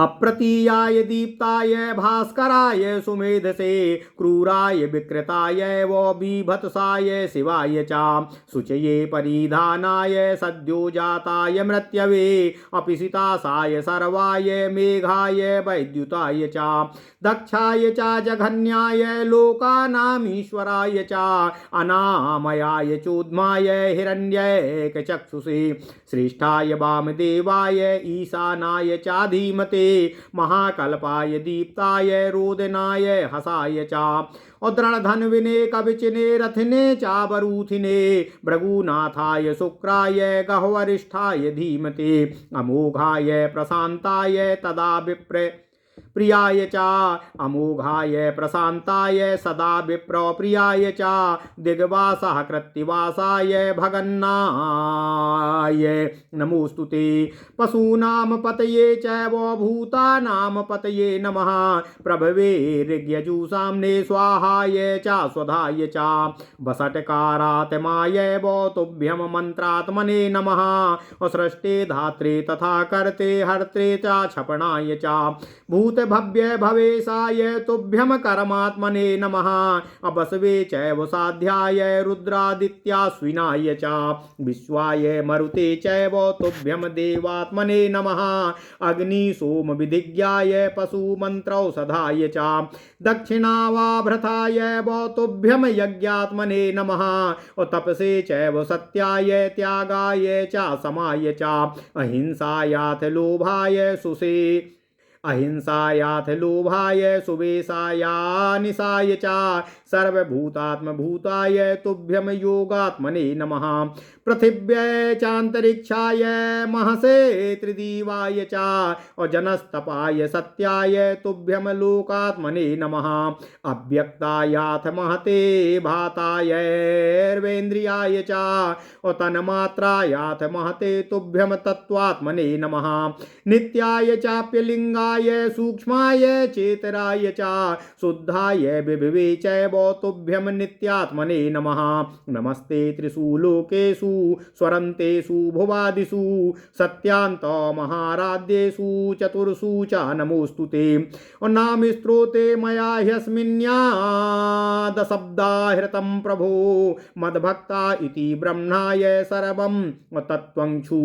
अप्रतीयाय दीप्ताय भास्कराय सुमेधसे क्रूराय विकृताय वो बीभत्साय शिवाय च शुचये परिधानाय सद्यो जाताय मृत्यवे अपिसितासाय सर्वाय मेघाय वैद्युताय च दक्षाय च जघन्याय लोकानामीश्वराय च अनामयाय चोद्माय हिरण्यैकचक्षुषे श्रेष्ठाय वामदेवाय ईशानाय च धीमते महाकल्पाय दीप्ताय रोदनाय हसाय च उद्रणधन्विने कविचिने रथिने चावरूथिने भृगुनाथाय शुक्राय गह्वरिष्ठाय धीमते अमोघाय प्रशांताय तदा विप्र प्रियाय च अमोघाय प्रशांताय सदा विप्र प्रियाय च दिग्वासः कृत्तिवासाय भगन्नाय नमोस्तुते पशूनां पतये चैव भूतानां पतये नमः प्रभवे ऋग्यजुषाम्ने स्वाहाय च स्वधाय च वसटकारात्माय वो तुभ्यं मन्त्रात्मने नमः सृष्टे धात्रे तथा कर्ते हर्त्रे च क्षपणाय च भूत भव्य भवेशाय तुभ्यम कर्मात्मने नमः अबसवे चैव साध्याय रुद्रादित्याश्विनाय च विश्वाय मरुते चैव तुभ्यम देवात्मने नमः अग्नि सोम विधिज्ञाय पशु मंत्रौषधाय च दक्षिणावाभृताय वो तुभ्यम यज्ञात्मने नमः तपसे चैव सत्याय त्यागाय च समाय च अहिंसायाथ लोभाय सुसे अहिंसायाथ लोभाय सुवेशाया निशाय च सर्वभूतात्मभूताय तुभ्यम योगात्मने नमः पृथिव्यै चान्तरिक्षाय महसे त्रिदिवाय च जनस्तपाय सत्याय तुभ्यम लोकात्मने नमः अव्यक्तायाथ महते भातायैर्वेन्द्रियाय च तन्मात्रायाथ महते तुभ्यम तत्त्वात्मने नमः नित्याय चाप्यलिंगाय सूक्ष्माय चेतराय च शुद्धाय विभवे चैव तुभ्यम नित्यात्मने नमः नमस्ते त्रिषु लोकेषु स्वरन्तेषु भुवादिषु सत्यान्त महाराध्येषु चतुर्षु च नमोस्तुते नाम स्तोते मया ह्यस्मिन्यादशब्दाहृतं प्रभो मद्भक्ता इति ब्रह्मणाय सर्वं तत्त्वंक्षु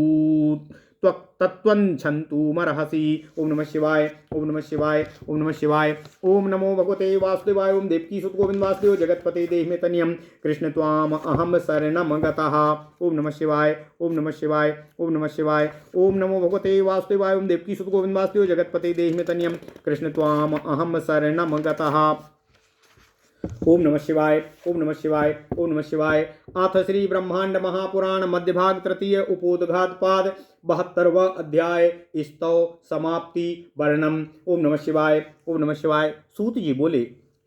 तत्त्वञ्छन्तु मर्हसि। ओम नमः शिवाय ओम नमः शिवाय ओम नमः शिवाय। ओम नमो भगवते वासुदेवाय। ओम देवकी सुत गोविंद वासुदेव जगतपते देहि मे तनियम कृष्ण त्वाम अहम शरणम गतः। ओम नमः शिवाय ओम नमः शिवाय ओम नमः शिवाय। ओम नमो भगवते वासुदेवाय। ओम देवकी सुत गोविंद वासुदेव जगतपते देहि मे तनियम कृष्ण त्वाम अहम शरणम गतः। ओम नमः शिवाय। ओम नमः शिवाय। ओम नमः शिवाय। अथ श्री ब्रह्मांड महापुराण मध्य भाग तृतीय उपोद्घात पाद 72वां अध्याय स्तव समाप्ति वर्णम। ओम नमः शिवाय। ओम नमः शिवाय। सूत जी बोले,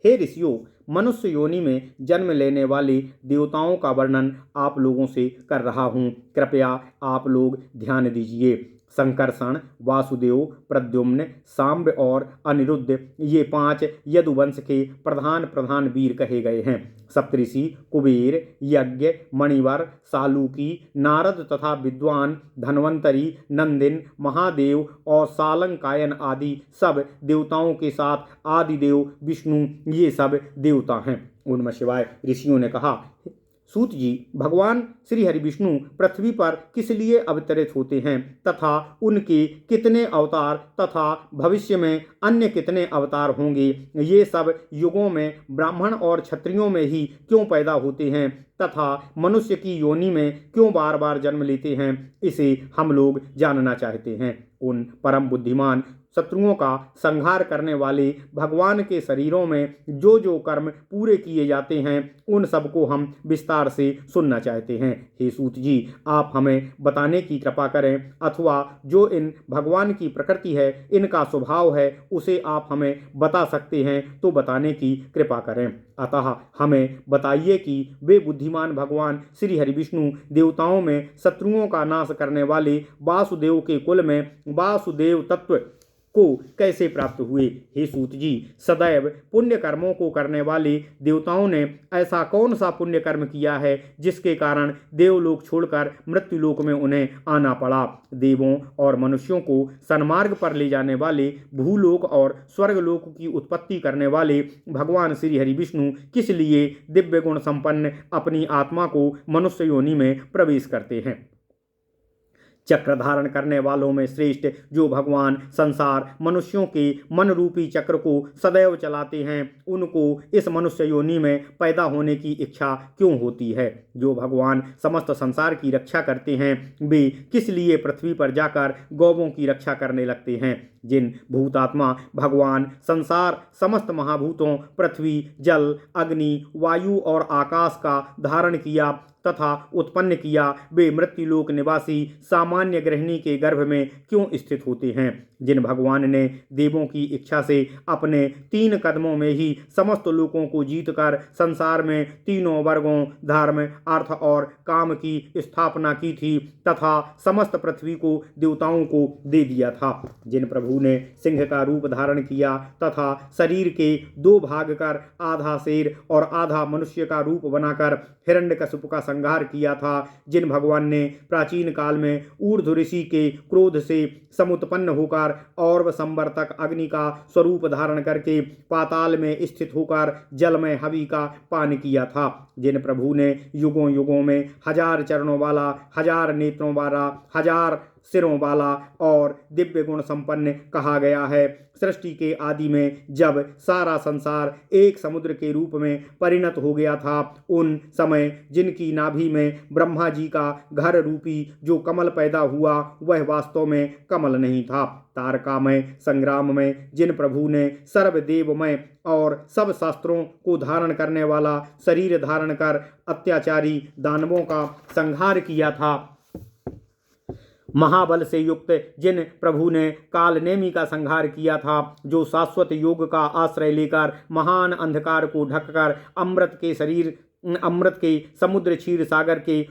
हे ऋषियों, मनुष्य योनि में जन्म लेने वाले देवताओं का वर्णन आप लोगों से कर रहा हूँ। कृपया आप लोग ध्यान दीजिए। संकर्षण, वासुदेव, प्रद्युम्न, सांब और अनिरुद्ध ये 5 यदुवंश के प्रधान प्रधान वीर कहे गए हैं। सप्तऋषि कुबेर, यज्ञ, मणिवर, सालूकी, नारद तथा विद्वान धन्वंतरी, नंदिन, महादेव और सालंकायन आदि सब देवताओं के साथ आदिदेव विष्णु ये सब देवता हैं। ओम नमः शिवाय। ऋषियों ने कहा, सूत जी, भगवान श्री हरि विष्णु पृथ्वी पर किस लिए अवतरित होते हैं तथा उनके कितने अवतार तथा भविष्य में अन्य कितने अवतार होंगे, ये सब युगों में ब्राह्मण और क्षत्रियों में ही क्यों पैदा होते हैं तथा मनुष्य की योनि में क्यों बार बार जन्म लेते हैं, इसे हम लोग जानना चाहते हैं। उन परम बुद्धिमान शत्रुओं का संहार करने वाले भगवान के शरीरों में जो जो कर्म पूरे किए जाते हैं उन सबको हम विस्तार से सुनना चाहते हैं। हे सूत जी, आप हमें बताने की कृपा करें, अथवा जो इन भगवान की प्रकृति है, इनका स्वभाव है, उसे आप हमें बता सकते हैं तो बताने की कृपा करें। अतः हमें बताइए कि वे बुद्धिमान भगवान श्री हरि विष्णु देवताओं में शत्रुओं का नाश करने वाले वासुदेव के कुल में वासुदेव तत्व को कैसे प्राप्त हुए। हे सूत जी, सदैव पुण्य कर्मों को करने वाले देवताओं ने ऐसा कौन सा पुण्य कर्म किया है जिसके कारण देवलोक छोड़कर मृत्युलोक में उन्हें आना पड़ा। देवों और मनुष्यों को सन्मार्ग पर ले जाने वाले, भूलोक और स्वर्गलोक की उत्पत्ति करने वाले भगवान श्री हरि विष्णु किस लिए दिव्य गुण संपन्न अपनी आत्मा को मनुष्य योनि में प्रवेश करते हैं। चक्र धारण करने वालों में श्रेष्ठ जो भगवान संसार मनुष्यों के मन रूपी चक्र को सदैव चलाते हैं, उनको इस मनुष्य योनि में पैदा होने की इच्छा क्यों होती है। जो भगवान समस्त संसार की रक्षा करते हैं, वे किस लिए पृथ्वी पर जाकर गौवों की रक्षा करने लगते हैं। जिन भूतात्मा भगवान संसार समस्त महाभूतों पृथ्वी, जल, अग्नि, वायु और आकाश का धारण किया तथा उत्पन्न किया, वे मृत्युलोक निवासी सामान्य गृहिणी के गर्भ में क्यों स्थित होते हैं। जिन भगवान ने देवों की इच्छा से अपने 3 कदमों में ही समस्त लोकों को जीतकर संसार में तीनों वर्गों धर्म, अर्थ और काम की स्थापना की थी तथा समस्त पृथ्वी को देवताओं को दे दिया था। जिन प्रभु ने सिंह का रूप धारण किया तथा शरीर के 2 भाग कर आधा शेर और आधा मनुष्य का रूप बनाकर हिरण्यकशिपु का संहार किया था। जिन भगवान ने प्राचीन काल में ऊर्ध्व ऋषि के क्रोध से समुत्पन्न होकर और संवर तक अग्नि का स्वरूप धारण करके पाताल में स्थित होकर जल में हवि का पान किया था। जिन प्रभु ने युगों युगों में 1000 चरणों वाला, 1000 नेत्रों वाला, 1000 सिरों वाला और दिव्य गुण संपन्न कहा गया है। सृष्टि के आदि में जब सारा संसार एक समुद्र के रूप में परिणत हो गया था, उन समय जिनकी नाभि में ब्रह्मा जी का घर रूपी जो कमल पैदा हुआ, वह वास्तव में कमल नहीं था। तारकामय संग्राम में जिन प्रभु ने सर्वदेवमय और सब शास्त्रों को धारण करने वाला शरीर धारण कर अत्याचारी दानवों का संहार किया था, महाबल से युक्त जिन प्रभु ने कालनेमी का संहार किया था, जो शाश्वत योग का आश्रय लेकर महान अंधकार को ढककर अमृत के समुद्र क्षीर सागर के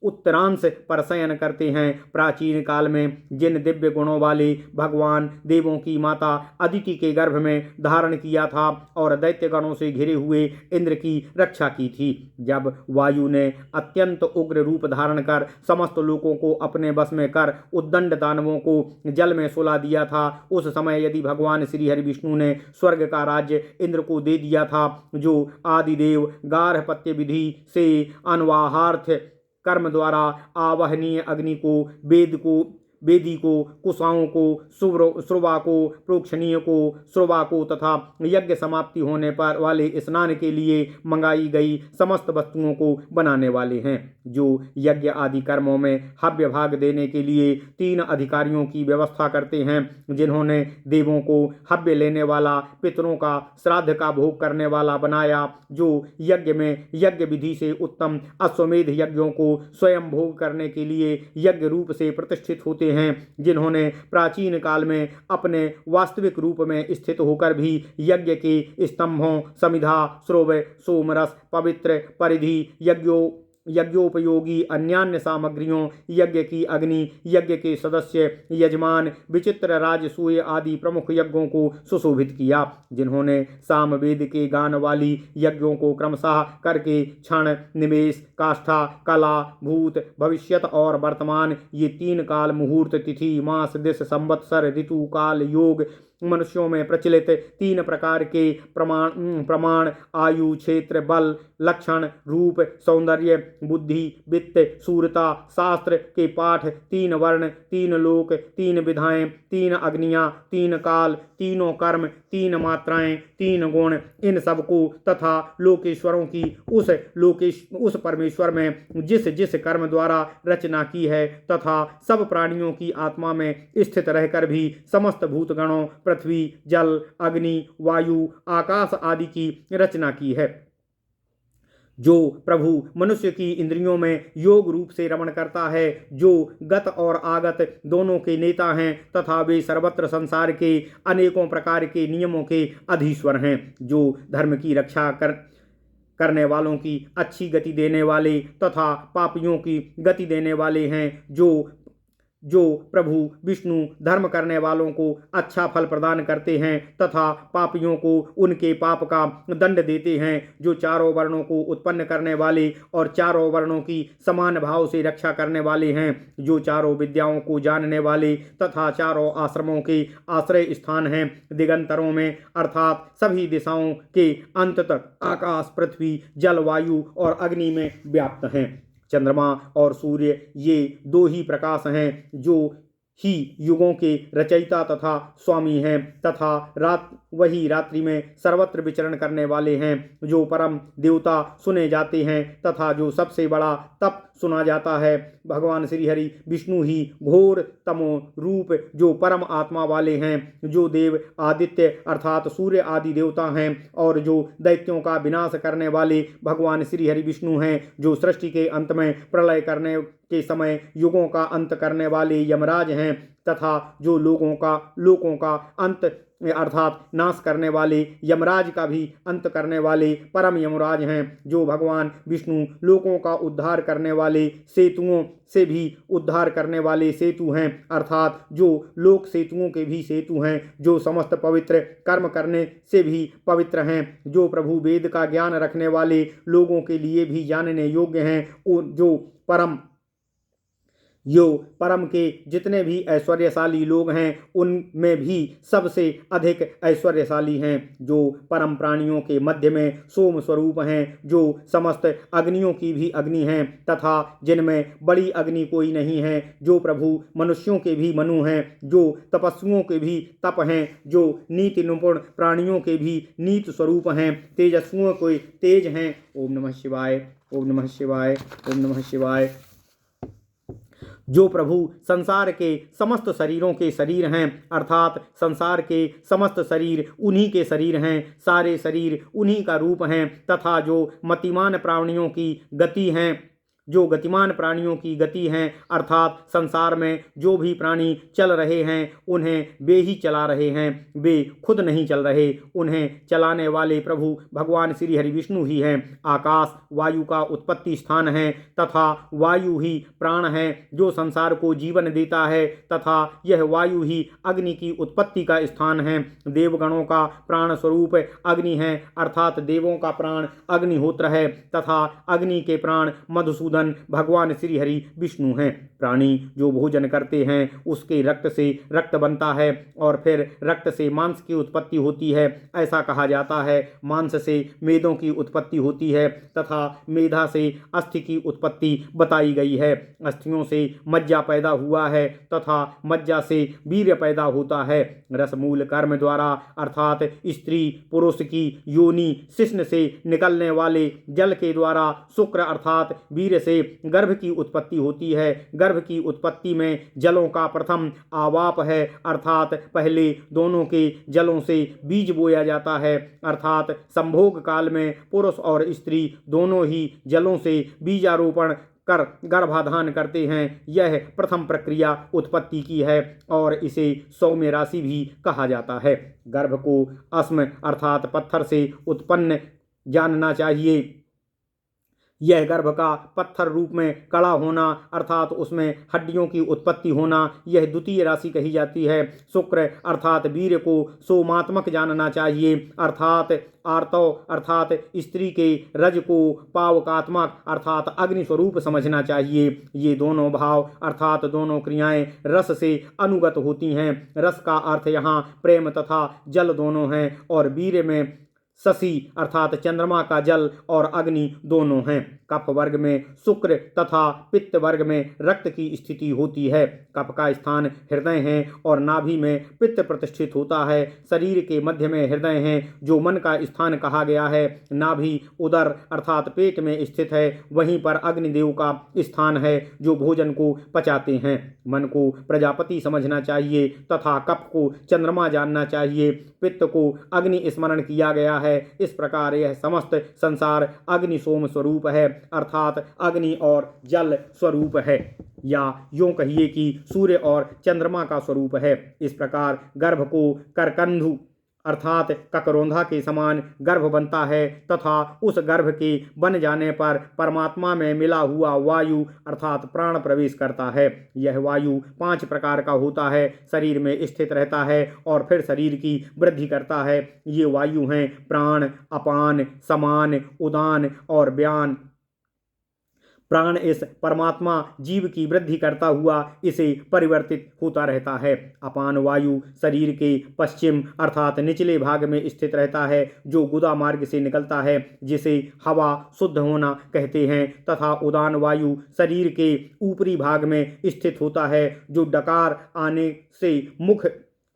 उत्तरांश पर शयन करते हैं। प्राचीन काल में जिन दिव्य गुणों वाले भगवान देवों की माता अदिति के गर्भ में धारण किया था और दैत्य गणों से घिरे हुए इंद्र की रक्षा की थी। जब वायु ने अत्यंत उग्र रूप धारण कर समस्त लोगों को अपने बस में कर उद्दंड दानवों को जल में सुला दिया था, उस समय यदि भगवान श्री हरि विष्णु ने स्वर्ग का राज्य इंद्र को दे दिया था, जो आदिदेव गार्हपत्य विधि से अनवाहार्थ कर्म द्वारा आवहनीय अग्नि को वेदी को, कुशाओं को, श्रुवा को, प्रोक्षणीय को, श्रुवा को तथा यज्ञ समाप्ति होने पर वाले स्नान के लिए मंगाई गई समस्त वस्तुओं को बनाने वाले हैं, जो यज्ञ आदि कर्मों में हव्य भाग देने के लिए 3 अधिकारियों की व्यवस्था करते हैं, जिन्होंने देवों को हव्य लेने वाला, पितरों का श्राद्ध का भोग करने वाला बनाया, जो यज्ञ में यज्ञ विधि से उत्तम अश्वमेध यज्ञों को स्वयं भोग करने के लिए यज्ञ रूप से प्रतिष्ठित होते हैं, जिन्होंने प्राचीन काल में अपने वास्तविक रूप में स्थित होकर भी यज्ञ के स्तंभों, समिधा, श्रोव, सोमरस, पवित्र परिधि, यज्ञोपयोगी अन्यान्य सामग्रियों, यज्ञ की अग्नि, यज्ञ के सदस्य, यजमान, विचित्र राजसूय आदि प्रमुख यज्ञों को सुशोभित किया, जिन्होंने सामवेद के गान वाली यज्ञों को क्रमशः करके क्षण, निमेष, काष्ठा, कला, भूत, भविष्यत और वर्तमान ये 3 काल, मुहूर्त, तिथि, मास, दिश, संवत्सर, ऋतु, काल, योग, मनुष्यों में प्रचलित 3 प्रकार के प्रमाण, आयु, क्षेत्र, बल, लक्षण, रूप, सौंदर्य, बुद्धि, वित्त, शूरता, शास्त्र के पाठ, 3 वर्ण, 3 लोक, 3 विधाएं, 3 अग्नियां, 3 काल, तीनों कर्म, 3 मात्राएं, 3 गुण, इन सबको तथा लोकेश्वरों की उस परमेश्वर में जिस जिस कर्म द्वारा रचना की है तथा सब प्राणियों की आत्मा में स्थित रहकर भी समस्त भूतगणों, पृथ्वी, जल, अग्नि, वायु, आकाश आदि की रचना की है, जो प्रभु मनुष्य की इंद्रियों में योग रूप से रमण करता है, जो गत और आगत दोनों के नेता हैं तथा वे सर्वत्र संसार के अनेकों प्रकार के नियमों के अधीश्वर हैं, जो धर्म की रक्षा करने वालों की अच्छी गति देने वाले तथा पापियों की गति देने वाले हैं, जो प्रभु विष्णु धर्म करने वालों को अच्छा फल प्रदान करते हैं तथा पापियों को उनके पाप का दंड देते हैं, जो चारों वर्णों को उत्पन्न करने वाले और चारों वर्णों की समान भाव से रक्षा करने वाले हैं, जो चारों विद्याओं को जानने वाले तथा चारों आश्रमों के आश्रय स्थान हैं, दिगंतरों में अर्थात सभी दिशाओं के अंत तक आकाश, पृथ्वी, जल, वायु और अग्नि में व्याप्त हैं। चंद्रमा और सूर्य ये 2 ही प्रकाश हैं, जो ही युगों के रचयिता तथा स्वामी हैं तथा वही रात्रि में सर्वत्र विचरण करने वाले हैं, जो परम देवता सुने जाते हैं तथा जो सबसे बड़ा तप सुना जाता है। भगवान श्री हरि विष्णु ही घोर तमो रूप जो परम आत्मा वाले हैं, जो देव आदित्य अर्थात सूर्य आदि देवता हैं और जो दैत्यों का विनाश करने वाले भगवान श्री हरि विष्णु हैं, जो सृष्टि के अंत में प्रलय करने के समय युगों का अंत करने वाले यमराज हैं तथा जो लोकों का अंत अर्थात नाश करने वाले यमराज का भी अंत करने वाले परम यमराज हैं, जो भगवान विष्णु लोकों का उद्धार करने वाले सेतुओं से भी उद्धार करने वाले सेतु हैं अर्थात जो लोक सेतुओं के भी सेतु हैं, जो समस्त पवित्र कर्म करने से भी पवित्र हैं, जो प्रभु वेद का ज्ञान रखने वाले लोगों के लिए भी जानने योग्य हैं, जो परम के जितने भी ऐश्वर्यशाली लोग हैं उनमें भी सबसे अधिक ऐश्वर्यशाली हैं, जो परम प्राणियों के मध्य में सोम स्वरूप हैं, जो समस्त अग्नियों की भी अग्नि हैं तथा जिनमें बड़ी अग्नि कोई नहीं है, जो प्रभु मनुष्यों के भी मनु हैं, जो तपस्वियों के भी तप हैं, जो नीति निपुण प्राणियों के भी नीत स्वरूप हैं, तेजस्वियों के तेज हैं। ओम नमः शिवाय, ओम नमः शिवाय, ओम नमः शिवाय। जो प्रभु संसार के समस्त शरीरों के शरीर हैं अर्थात संसार के समस्त शरीर उन्हीं के शरीर हैं, सारे शरीर उन्हीं का रूप हैं तथा जो मतिमान प्राणियों की गति हैं, जो गतिमान प्राणियों की गति हैं अर्थात संसार में जो भी प्राणी चल रहे हैं उन्हें वे ही चला रहे हैं, वे खुद नहीं चल रहे, उन्हें चलाने वाले प्रभु भगवान श्री हरि विष्णु ही हैं। आकाश वायु का उत्पत्ति स्थान है तथा वायु ही प्राण है जो संसार को जीवन देता है तथा यह वायु ही अग्नि की उत्पत्ति का स्थान है। देवगणों का प्राण स्वरूप अग्नि है अर्थात देवों का प्राण अग्निहोत्र है तथा अग्नि के प्राण मधुसूदन मधुसूदन भगवान श्री हरि विष्णु हैं। प्राणी जो भोजन करते हैं उसके रक्त से रक्त बनता है और फिर रक्त से मांस की उत्पत्ति होती है, ऐसा कहा जाता है। मांस से मेदों की उत्पत्ति होती है तथा मेधा से अस्थि की उत्पत्ति बताई गई है। अस्थियों से मज्जा पैदा हुआ है तथा मज्जा से वीर्य पैदा होता है। रसमूल कर्म द्वारा अर्थात स्त्री पुरुष की योनि शिश्न से निकलने वाले जल के द्वारा शुक्र अर्थात वीर्य से गर्भ की उत्पत्ति होती है। गर्भ की उत्पत्ति में जलों का प्रथम आवाप है अर्थात पहले दोनों के जलों से बीज बोया जाता है अर्थात संभोग काल में पुरुष और स्त्री दोनों ही जलों से बीजारोपण कर गर्भाधान करते हैं। यह प्रथम प्रक्रिया उत्पत्ति की है और इसे सौम्य राशि भी कहा जाता है। गर्भ को अस्म अर्थात पत्थर से उत्पन्न जानना चाहिए। यह गर्भ का पत्थर रूप में कड़ा होना अर्थात उसमें हड्डियों की उत्पत्ति होना, यह द्वितीय राशि कही जाती है। शुक्र अर्थात वीर्य को सोमात्मक जानना चाहिए अर्थात आर्तव अर्थात स्त्री के रज को पावकात्मक अर्थात अग्नि स्वरूप समझना चाहिए। ये दोनों भाव अर्थात दोनों क्रियाएं रस से अनुगत होती हैं। रस का अर्थ यहाँ प्रेम तथा जल दोनों हैं और वीर्य में शशि अर्थात चंद्रमा का जल और अग्नि दोनों हैं। कफ वर्ग में शुक्र तथा पित्त वर्ग में रक्त की स्थिति होती है। कफ का स्थान हृदय है और नाभि में पित्त प्रतिष्ठित होता है। शरीर के मध्य में हृदय है जो मन का स्थान कहा गया है। नाभि उदर अर्थात पेट में स्थित है। वहीं पर अग्निदेव का स्थान है जो भोजन को पचाते हैं। मन को प्रजापति समझना चाहिए तथा कफ को चंद्रमा जानना चाहिए। पित्त को अग्नि स्मरण किया गया है। इस प्रकार यह समस्त संसार अग्नि सोम स्वरूप है अर्थात अग्नि और जल स्वरूप है, या यूं कहिए कि सूर्य और चंद्रमा का स्वरूप है। इस प्रकार गर्भ को करकंधु अर्थात ककरोंधा के समान गर्भ बनता है तथा उस गर्भ के बन जाने पर परमात्मा में मिला हुआ वायु अर्थात प्राण प्रवेश करता है। यह वायु 5 प्रकार का होता है, शरीर में स्थित रहता है और फिर शरीर की वृद्धि करता है। ये वायु हैं प्राण, अपान, समान, उदान और व्यान। प्राण इस परमात्मा जीव की वृद्धि करता हुआ इसे परिवर्तित होता रहता है। अपान वायु शरीर के पश्चिम अर्थात निचले भाग में स्थित रहता है जो गुदा मार्ग से निकलता है जिसे हवा शुद्ध होना कहते हैं तथा उदान वायु शरीर के ऊपरी भाग में स्थित होता है जो डकार आने से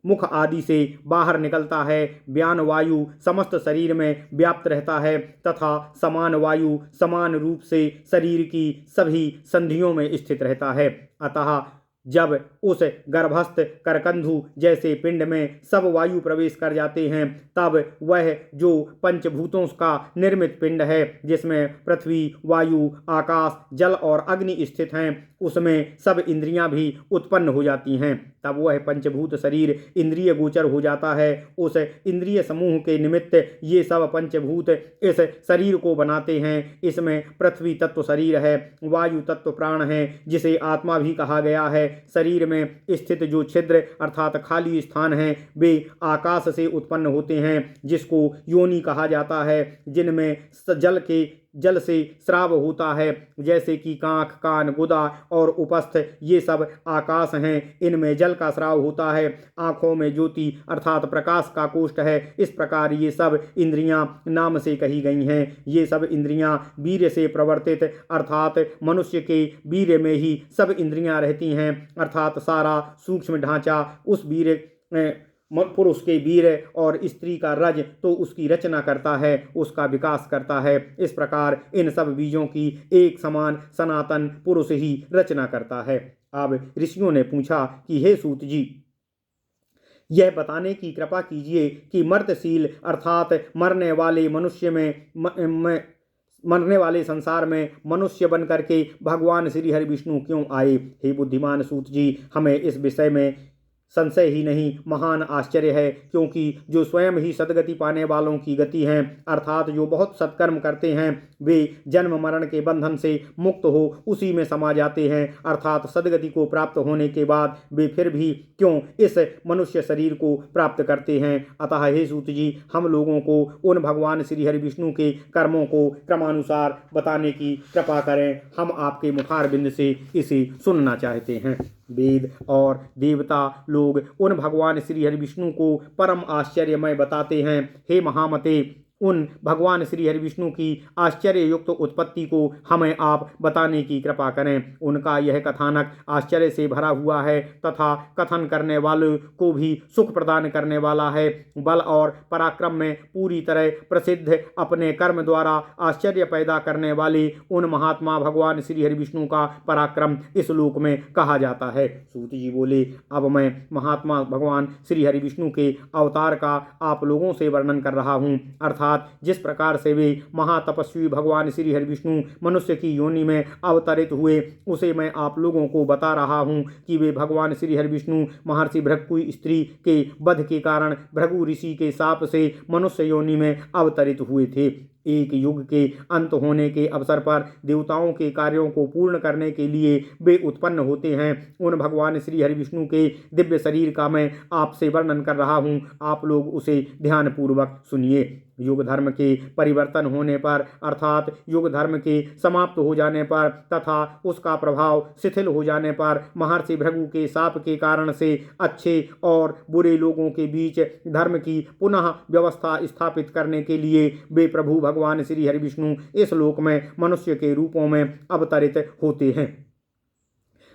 मुख आदि से बाहर निकलता है। व्यान वायु समस्त शरीर में व्याप्त रहता है तथा समान वायु समान रूप से शरीर की सभी संधियों में स्थित रहता है। अतः जब उस गर्भस्थ करकंधु जैसे पिंड में सब वायु प्रवेश कर जाते हैं तब वह जो पंचभूतों का निर्मित पिंड है जिसमें पृथ्वी, वायु, आकाश, जल और अग्नि स्थित हैं उसमें सब इंद्रियां भी उत्पन्न हो जाती हैं। तब वह पंचभूत शरीर इंद्रिय गोचर हो जाता है। उस इंद्रिय समूह के निमित्त ये सब पंचभूत इस शरीर को बनाते हैं। इसमें पृथ्वी तत्व शरीर है, वायु तत्व प्राण है जिसे आत्मा भी कहा गया है। शरीर में स्थित जो छिद्र अर्थात खाली स्थान है वे आकाश से उत्पन्न होते हैं जिसको योनि कहा जाता है, जिनमें जल से स्राव होता है जैसे कि कांख, कान, गुदा और उपस्थ ये सब आकाश हैं। इनमें जल का स्राव होता है। आँखों में ज्योति अर्थात प्रकाश का कोष्ठ है। इस प्रकार ये सब इंद्रियां नाम से कही गई हैं। ये सब इंद्रियां वीर्य से प्रवर्तित अर्थात मनुष्य के वीर्य में ही सब इंद्रियां रहती हैं अर्थात सारा सूक्ष्म ढांचा उस वीर्य पुरुष के वीर्य और स्त्री का रज तो उसकी रचना करता है, उसका विकास करता है। इस प्रकार इन सब बीजों की एक समान सनातन पुरुष ही रचना करता है। अब ऋषियों ने पूछा कि हे सूत जी, यह बताने की कृपा कीजिए कि मर्तशील अर्थात मरने वाले संसार में मनुष्य बन करके भगवान श्री हरि विष्णु क्यों आए। हे बुद्धिमान सूत जी, हमें इस विषय में संशय ही नहीं महान आश्चर्य है, क्योंकि जो स्वयं ही सद्गति पाने वालों की गति है, अर्थात जो बहुत सत्कर्म करते हैं, वे जन्म मरण के बंधन से मुक्त हो उसी में समा जाते हैं। अर्थात सद्गति को प्राप्त होने के बाद वे फिर भी क्यों इस मनुष्य शरीर को प्राप्त करते हैं। अतः हे सूत जी, हम लोगों को उन भगवान श्री हरि विष्णु के कर्मों को क्रमानुसार बताने की कृपा करें। हम आपके मुखारबिंद से इसे सुनना चाहते हैं। वेद और देवता लोग उन भगवान श्री हरि विष्णु को परम आश्चर्यमय बताते हैं। हे महामते, उन भगवान श्री हरि विष्णु की आश्चर्य युक्त उत्पत्ति को हमें आप बताने की कृपा करें। उनका यह कथानक आश्चर्य से भरा हुआ है तथा कथन करने वालों को भी सुख प्रदान करने वाला है। बल और पराक्रम में पूरी तरह प्रसिद्ध, अपने कर्म द्वारा आश्चर्य पैदा करने वाले उन महात्मा भगवान श्री हरि विष्णु का पराक्रम इस लोक में कहा जाता है। सूत जी बोले, अब मैं महात्मा भगवान श्री हरि विष्णु के अवतार का आप लोगों से वर्णन कर रहा हूँ। अर्थात जिस प्रकार से वे महातपस्वी भगवान श्री हरि विष्णु मनुष्य की योनि में अवतरित हुए, उसे मैं आप लोगों को बता रहा हूं कि वे भगवान श्री हरि विष्णु महर्षि भृगु स्त्री के वध के कारण भृगु ऋषि के शाप से मनुष्य योनि में अवतरित हुए थे। एक युग के अंत होने के अवसर पर देवताओं के कार्यों को पूर्ण करने के लिए वे उत्पन्न होते हैं। उन भगवान श्री हरि विष्णु के दिव्य शरीर का मैं आपसे वर्णन कर रहा हूँ। आप लोग उसे ध्यानपूर्वक सुनिए। युग धर्म के परिवर्तन होने पर, अर्थात युग धर्म के समाप्त हो जाने पर तथा उसका प्रभाव शिथिल हो जाने पर, महर्षि भृगु के शाप के कारण से अच्छे और बुरे लोगों के बीच धर्म की पुनः व्यवस्था स्थापित करने के लिए वे प्रभु भगवान श्री हरि विष्णु इस लोक में मनुष्य के रूपों में अवतरित होते हैं।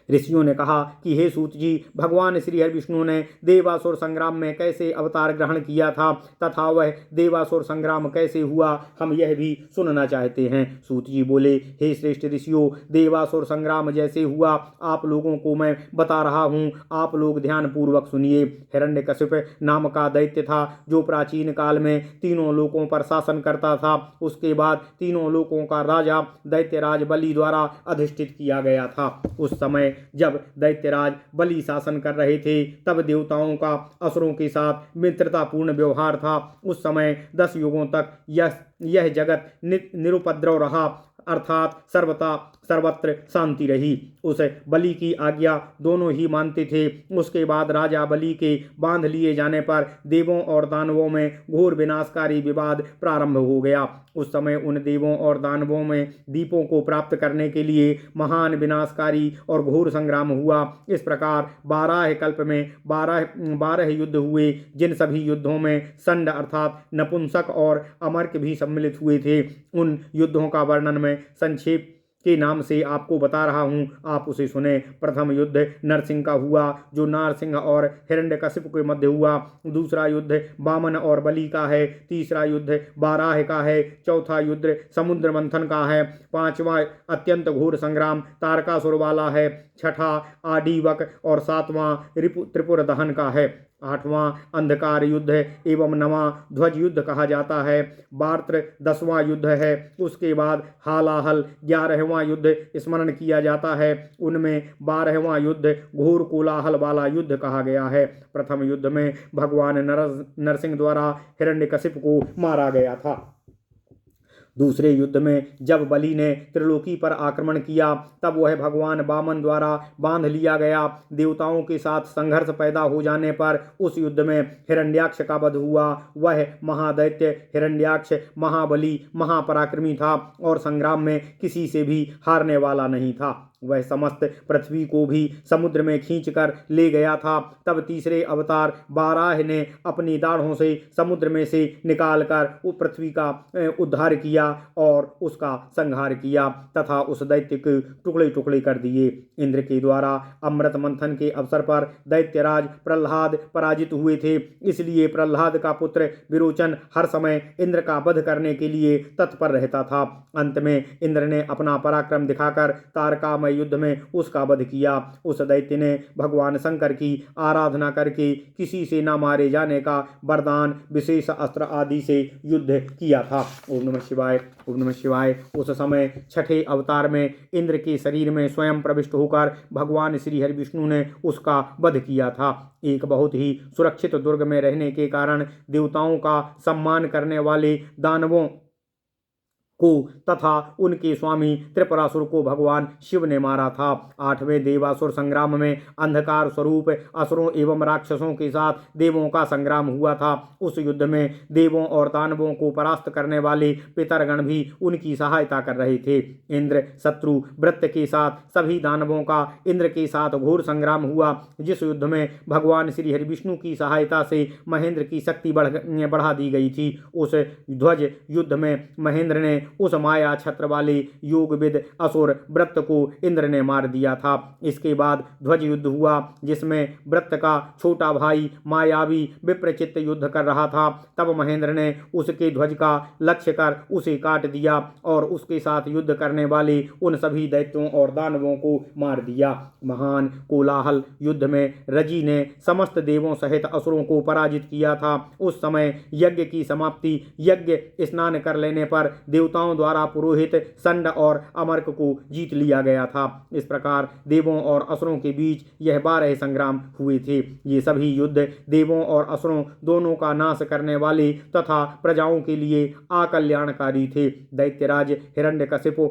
ऋषियों ने कहा कि हे सूत जी, भगवान श्री हरि विष्णु ने देवासुर संग्राम में कैसे अवतार ग्रहण किया था तथा वह देवासुर संग्राम कैसे हुआ, हम यह भी सुनना चाहते हैं। सूत जी बोले, हे श्रेष्ठ ऋषियों, देवासुर संग्राम जैसे हुआ आप लोगों को मैं बता रहा हूँ, आप लोग ध्यान पूर्वक सुनिए। हिरण्यकशिप नाम का दैत्य था जो प्राचीन काल में तीनों लोकों पर शासन करता था। उसके बाद तीनों लोकों का राजा दैत्यराज बलि द्वारा अधिष्ठित किया गया था। उस समय जब दैत्यराज बलि शासन कर रहे थे, तब देवताओं का असुरों के साथ मित्रतापूर्ण व्यवहार था। उस समय 10 युगों तक यह जगत निरुपद्रव रहा, अर्थात सर्वत्र शांति रही। उस बलि की आज्ञा दोनों ही मानते थे। उसके बाद राजा बलि के बांध लिए जाने पर देवों और दानवों में घोर विनाशकारी विवाद प्रारंभ हो गया। उस समय उन देवों और दानवों में दीपों को प्राप्त करने के लिए महान विनाशकारी और घोर संग्राम हुआ। इस प्रकार 12 कल्प में 12 युद्ध हुए, जिन सभी युद्धों में संड अर्थात नपुंसक और अमर्क भी सम्मिलित हुए थे। उन युद्धों का वर्णन मैं संक्षेप के नाम से आपको बता रहा हूँ, आप उसे सुने। प्रथम युद्ध नरसिंह का हुआ, जो नारसिंह और हिरण्यकशिप के मध्य हुआ। दूसरा युद्ध वामन और बलि का है। तीसरा युद्ध बाराह का है। चौथा युद्ध समुद्र मंथन का है। पांचवा अत्यंत घोर संग्राम तारकासुर वाला है। छठा आडीवक और सातवां त्रिपुर दहन का है। आठवां अंधकार युद्ध एवं नवां ध्वज युद्ध कहा जाता है। बार्त्र 10वां युद्ध है। उसके बाद हालाहल 11वां युद्ध स्मरण किया जाता है। उनमें 12वां युद्ध घोर कोलाहल वाला युद्ध कहा गया है। प्रथम युद्ध में भगवान नरसिंह द्वारा हिरण्यकशिप को मारा गया था। दूसरे युद्ध में जब बलि ने त्रिलोकी पर आक्रमण किया, तब वह भगवान वामन द्वारा बांध लिया गया। देवताओं के साथ संघर्ष पैदा हो जाने पर उस युद्ध में हिरण्याक्ष का वध हुआ। वह महादैत्य हिरण्याक्ष महाबली महापराक्रमी था और संग्राम में किसी से भी हारने वाला नहीं था। वह समस्त पृथ्वी को भी समुद्र में खींचकर ले गया था। तब तीसरे अवतार बाराह ने अपनी दाढ़ों से समुद्र में से निकालकर उस पृथ्वी का उद्धार किया और उसका संहार किया तथा उस दैत्य के टुकड़े टुकड़े कर दिए। इंद्र के द्वारा अमृत मंथन के अवसर पर दैत्यराज प्रहलाद पराजित हुए थे। इसलिए प्रहलाद का पुत्र विरोचन हर समय इंद्र का वध करने के लिए तत्पर रहता था। अंत में इंद्र ने अपना पराक्रम दिखाकर तारकामय समय युद्ध में उसका वध किया। उस दैत्य ने भगवान शंकर की आराधना करके किसी से न मारे जाने का वरदान विशेष अस्त्र आदि से युद्ध किया था। ओम नमः शिवाय, ओम नमः शिवाय। उस समय छठे अवतार में इंद्र के शरीर में स्वयं प्रविष्ट होकर भगवान श्री हरि विष्णु ने उसका वध किया था। एक बहुत ही सुरक्षित दुर्ग में रहने के कारण देवताओं का सम्मान करने वाले दानवों को तथा उनके स्वामी त्रिपुरासुर को भगवान शिव ने मारा था। 8वें देवासुर संग्राम में अंधकार स्वरूप असुरों एवं राक्षसों के साथ देवों का संग्राम हुआ था। उस युद्ध में देवों और दानवों को परास्त करने वाले पितरगण भी उनकी सहायता कर रहे थे। इंद्र शत्रु वृत्त के साथ सभी दानवों का इंद्र के साथ घोर संग्राम हुआ, जिस युद्ध में भगवान श्री हरि विष्णु की सहायता से महेंद्र की शक्ति बढ़ा दी गई थी। उस ध्वज युद्ध में महेंद्र ने उस माया छत्र वाले योगविद असुर वृत्त को इंद्र ने मार दिया था। इसके बाद ध्वज युद्ध हुआ, जिसमें वृत्त का छोटा भाई मायावी विप्रचित्त युद्ध कर रहा था। तब महेंद्र ने उसके ध्वज का लक्ष्य कर उसे काट दिया और उसके साथ युद्ध करने वाले उन सभी दैत्यों और दानवों को मार दिया। महान कोलाहल युद्ध में रजी ने समस्त देवों सहित असुरों को पराजित किया था। उस समय यज्ञ की समाप्ति, यज्ञ स्नान कर लेने पर देवताओं द्वारा पुरोहित संड और अमर्क को जीत लिया गया था। इस प्रकार देवों और असुरों के बीच यह 12 संग्राम हुए थे। ये सभी युद्ध देवों और असुरों दोनों का नाश करने वाले तथा प्रजाओं के लिए अकल्याणकारी थे। दैत्यराज हिरण्यकशिपु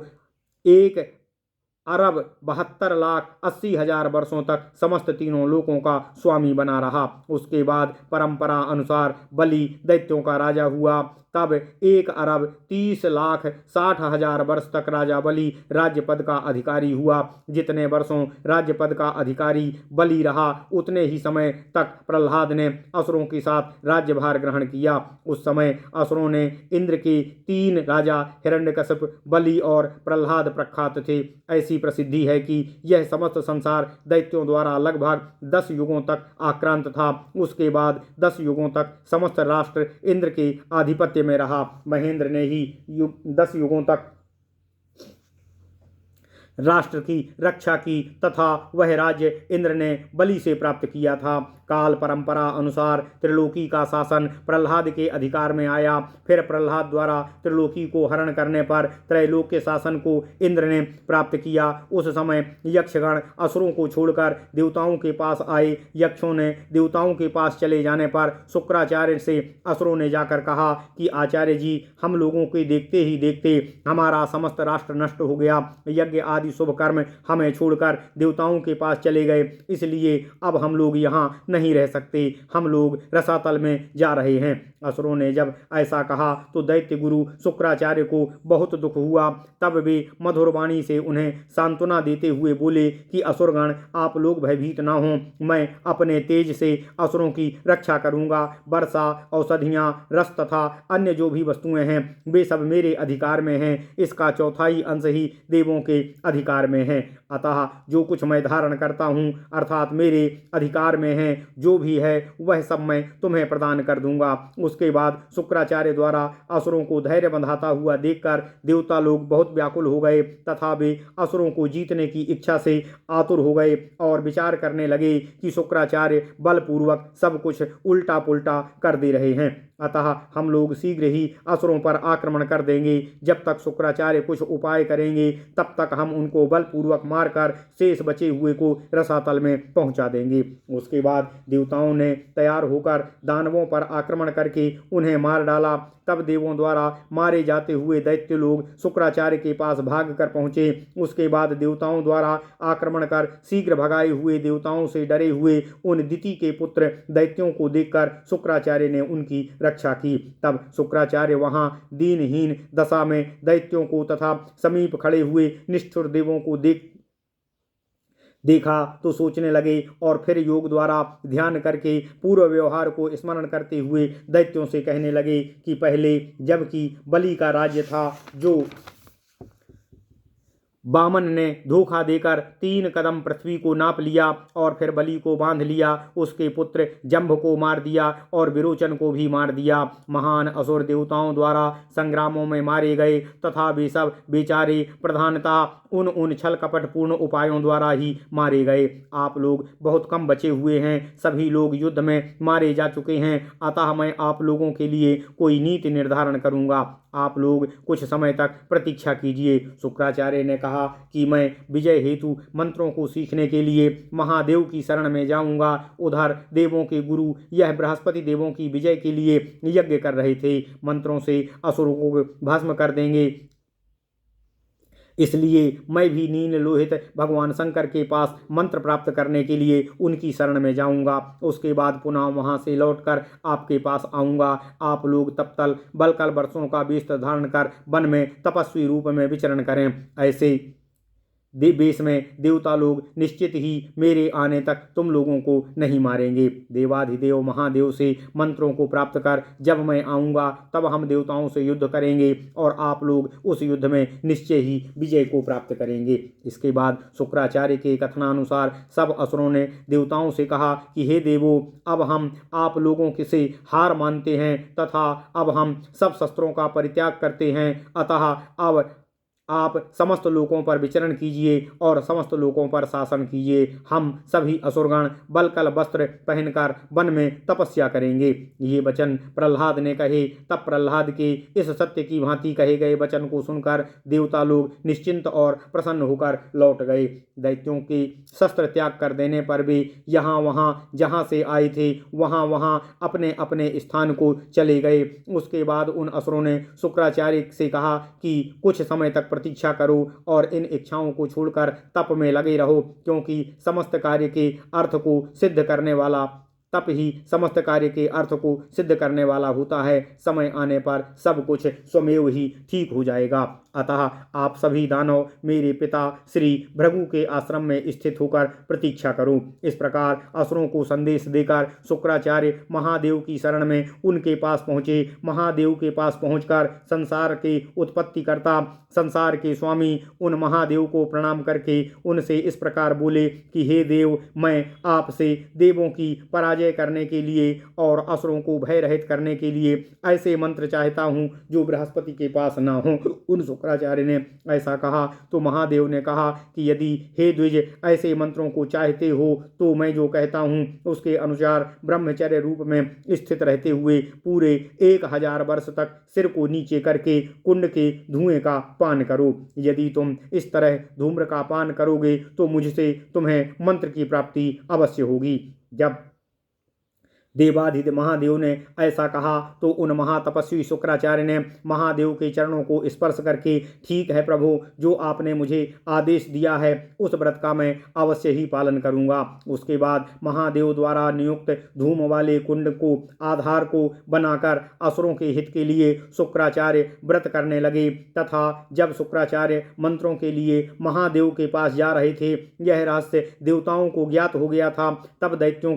1,72,80,000 वर्षों तक समस्त तीनों लोकों का स्वामी बना रहा। उसके बाद परंपरा अनुसार बलि दैत्यों का राजा हुआ। तब 1,30,60,000 वर्ष तक राजा बलि राज्य पद का अधिकारी हुआ। जितने वर्षों राज्य पद का अधिकारी बलि रहा, उतने ही समय तक प्रहलाद ने असुरों के साथ राज्यभार ग्रहण किया। उस समय असुरों ने इंद्र के 3 राजा हिरण्यकशिप, बलि और प्रहलाद प्रख्यात थे। ऐसी प्रसिद्धि है कि यह समस्त संसार दैत्यों द्वारा लगभग 10 युगों तक आक्रांत था। उसके बाद 10 युगों तक समस्त राष्ट्र इंद्र के आधिपत्य में रहा। महेंद्र ने ही 10 युगों तक राष्ट्र की रक्षा की तथा वह राज्य इंद्र ने बलि से प्राप्त किया था। काल परंपरा अनुसार त्रिलोकी का शासन प्रहलाद के अधिकार में आया। फिर प्रहलाद द्वारा त्रिलोकी को हरण करने पर त्रैलोक के शासन को इंद्र ने प्राप्त किया। उस समय यक्षगण असुरों को छोड़कर देवताओं के पास आए। यक्षों ने देवताओं के पास चले जाने पर शुक्राचार्य से असुरों ने जाकर कहा कि आचार्य जी, हम लोगों के देखते ही देखते हमारा समस्त राष्ट्र नष्ट हो गया। यज्ञ आदि शुभ कर्म हमें छोड़कर देवताओं के पास चले गए, इसलिए अब हम लोग यहाँ नहीं रह सकते, हम लोग रसातल में जा रहे हैं। असुरों ने जब ऐसा कहा तो दैत्य गुरु शुक्राचार्य को बहुत दुख हुआ। तब वे मधुर वाणी से उन्हें सांत्वना देते हुए बोले कि असुरगण, आप लोग भयभीत ना हों, मैं अपने तेज से असुरों की रक्षा करूंगा। वर्षा, औषधियाँ, रस तथा अन्य जो भी वस्तुएं हैं वे सब मेरे अधिकार में हैं। इसका 1/4 अंश ही देवों के अधिकार में है। अतः जो कुछ मैं धारण करता हूँ अर्थात मेरे अधिकार में है, जो भी है वह सब मैं तुम्हें प्रदान कर दूंगा। उसके बाद शुक्राचार्य द्वारा असुरों को धैर्य बंधाता हुआ देखकर देवता लोग बहुत व्याकुल हो गए तथा वे असुरों को जीतने की इच्छा से आतुर हो गए और विचार करने लगे कि शुक्राचार्य बलपूर्वक सब कुछ उल्टा पुल्टा कर दे रहे हैं। अतः हम लोग शीघ्र ही असुरों पर आक्रमण कर देंगे। जब तक शुक्राचार्य कुछ उपाय करेंगे तब तक हम उनको बलपूर्वक मारकर शेष बचे हुए को रसातल में पहुंचा देंगे। उसके बाद देवताओं ने तैयार होकर दानवों पर आक्रमण करके उन्हें मार डाला। तब देवों द्वारा मारे जाते हुए दैत्य लोग शुक्राचार्य के पास भाग कर पहुंचे। उसके बाद देवताओं द्वारा आक्रमण कर शीघ्र भगाए हुए देवताओं से डरे हुए उन दिति के पुत्र दैत्यों को देखकर शुक्राचार्य ने उनकी रक्षा की। तब शुक्राचार्य वहां दीनहीन दशा में दैत्यों को तथा समीप खड़े हुए निष्ठुर देवों को देखा तो सोचने लगे और फिर योग द्वारा ध्यान करके पूर्व व्यवहार को स्मरण करते हुए दैत्यों से कहने लगे कि पहले जबकि बलि का राज्य था, जो वामन ने धोखा देकर 3 कदम पृथ्वी को नाप लिया और फिर बलि को बांध लिया। उसके पुत्र जंभ को मार दिया और विरोचन को भी मार दिया। महान असुर देवताओं द्वारा संग्रामों में मारे गए तथा वे सब बेचारे प्रधानता उन छल कपट पूर्ण उपायों द्वारा ही मारे गए। आप लोग बहुत कम बचे हुए हैं, सभी लोग युद्ध में मारे जा चुके हैं। अतः मैं आप लोगों के लिए कोई नीति निर्धारण करूंगा, आप लोग कुछ समय तक प्रतीक्षा कीजिए। शुक्राचार्य ने कहा कि मैं विजय हेतु मंत्रों को सीखने के लिए महादेव की शरण में जाऊंगा। उधर देवों के गुरु यह बृहस्पति देवों की विजय के लिए यज्ञ कर रहे थे, मंत्रों से असुरों को भस्म कर देंगे। इसलिए मैं भी नील लोहित भगवान शंकर के पास मंत्र प्राप्त करने के लिए उनकी शरण में जाऊंगा। उसके बाद पुनः वहां से लौटकर आपके पास आऊंगा। आप लोग तब तक बलकल वर्षों का वेश धारण कर वन में तपस्वी रूप में विचरण करें। ऐसे देश में देवता लोग निश्चित ही मेरे आने तक तुम लोगों को नहीं मारेंगे। देवाधिदेव महादेव से मंत्रों को प्राप्त कर जब मैं आऊंगा तब हम देवताओं से युद्ध करेंगे और आप लोग उस युद्ध में निश्चय ही विजय को प्राप्त करेंगे। इसके बाद शुक्राचार्य के कथनानुसार सब असुरों ने देवताओं से कहा कि हे देवों, अब हम आप लोगों से हार मानते हैं तथा अब हम सब शस्त्रों का परित्याग करते हैं। अतः अब आप समस्त लोकों पर विचरण कीजिए और समस्त लोकों पर शासन कीजिए। हम सभी असुरगण बलकल वस्त्र पहनकर वन में तपस्या करेंगे। ये वचन प्रहलाद ने कहे। तब प्रहलाद के इस सत्य की भांति कहे गए वचन को सुनकर देवता लोग निश्चिंत और प्रसन्न होकर लौट गए। दैत्यों के शस्त्र त्याग कर देने पर वे यहाँ वहाँ जहाँ से आए थे वहाँ वहाँ अपने अपने स्थान को चले गए। उसके बाद उन असुरों ने शुक्राचार्य से कहा कि कुछ समय तक प्रतीक्षा करो और इन इच्छाओं को छोड़कर तप में लगे रहो, क्योंकि समस्त कार्य के अर्थ को सिद्ध करने वाला तप ही समस्त कार्य के अर्थ को सिद्ध करने वाला होता है। समय आने पर सब कुछ स्वमेव ही ठीक हो जाएगा। अतः आप सभी दानव मेरे पिता श्री भृगु के आश्रम में स्थित होकर प्रतीक्षा करो। इस प्रकार असुरों को संदेश देकर शुक्राचार्य महादेव की शरण में उनके पास पहुँचे। महादेव के पास पहुँचकर संसार के उत्पत्तिकर्ता संसार के स्वामी उन महादेव को प्रणाम करके उनसे इस प्रकार बोले कि हे देव, मैं आपसे देवों की पराजय करने के लिए और असुरों को भय रहित करने के लिए ऐसे मंत्र चाहता हूँ जो बृहस्पति के पास न हो। उन शुक्राचार्य ने ऐसा कहा तो महादेव ने कहा कि यदि हे द्विज ऐसे मंत्रों को चाहते हो तो मैं जो कहता हूँ उसके अनुसार ब्रह्मचर्य रूप में स्थित रहते हुए पूरे 1000 वर्ष तक सिर को नीचे करके कुंड के धुएं का पान करो। यदि तुम इस तरह धूम्र का पान करोगे तो मुझसे तुम्हें मंत्र की प्राप्ति अवश्य होगी। जब देवाधिदेव महादेव ने ऐसा कहा तो उन महातपस्वी शुक्राचार्य ने महादेव के चरणों को स्पर्श करके, ठीक है प्रभु, जो आपने मुझे आदेश दिया है उस व्रत का मैं अवश्य ही पालन करूंगा। उसके बाद महादेव द्वारा नियुक्त धूम वाले कुंड को आधार को बनाकर असुरों के हित के लिए शुक्राचार्य व्रत करने लगे। तथा जब शुक्राचार्य मंत्रों के लिए महादेव के पास जा रहे थे, यह रहस्य देवताओं को ज्ञात हो गया था। तब दैत्यों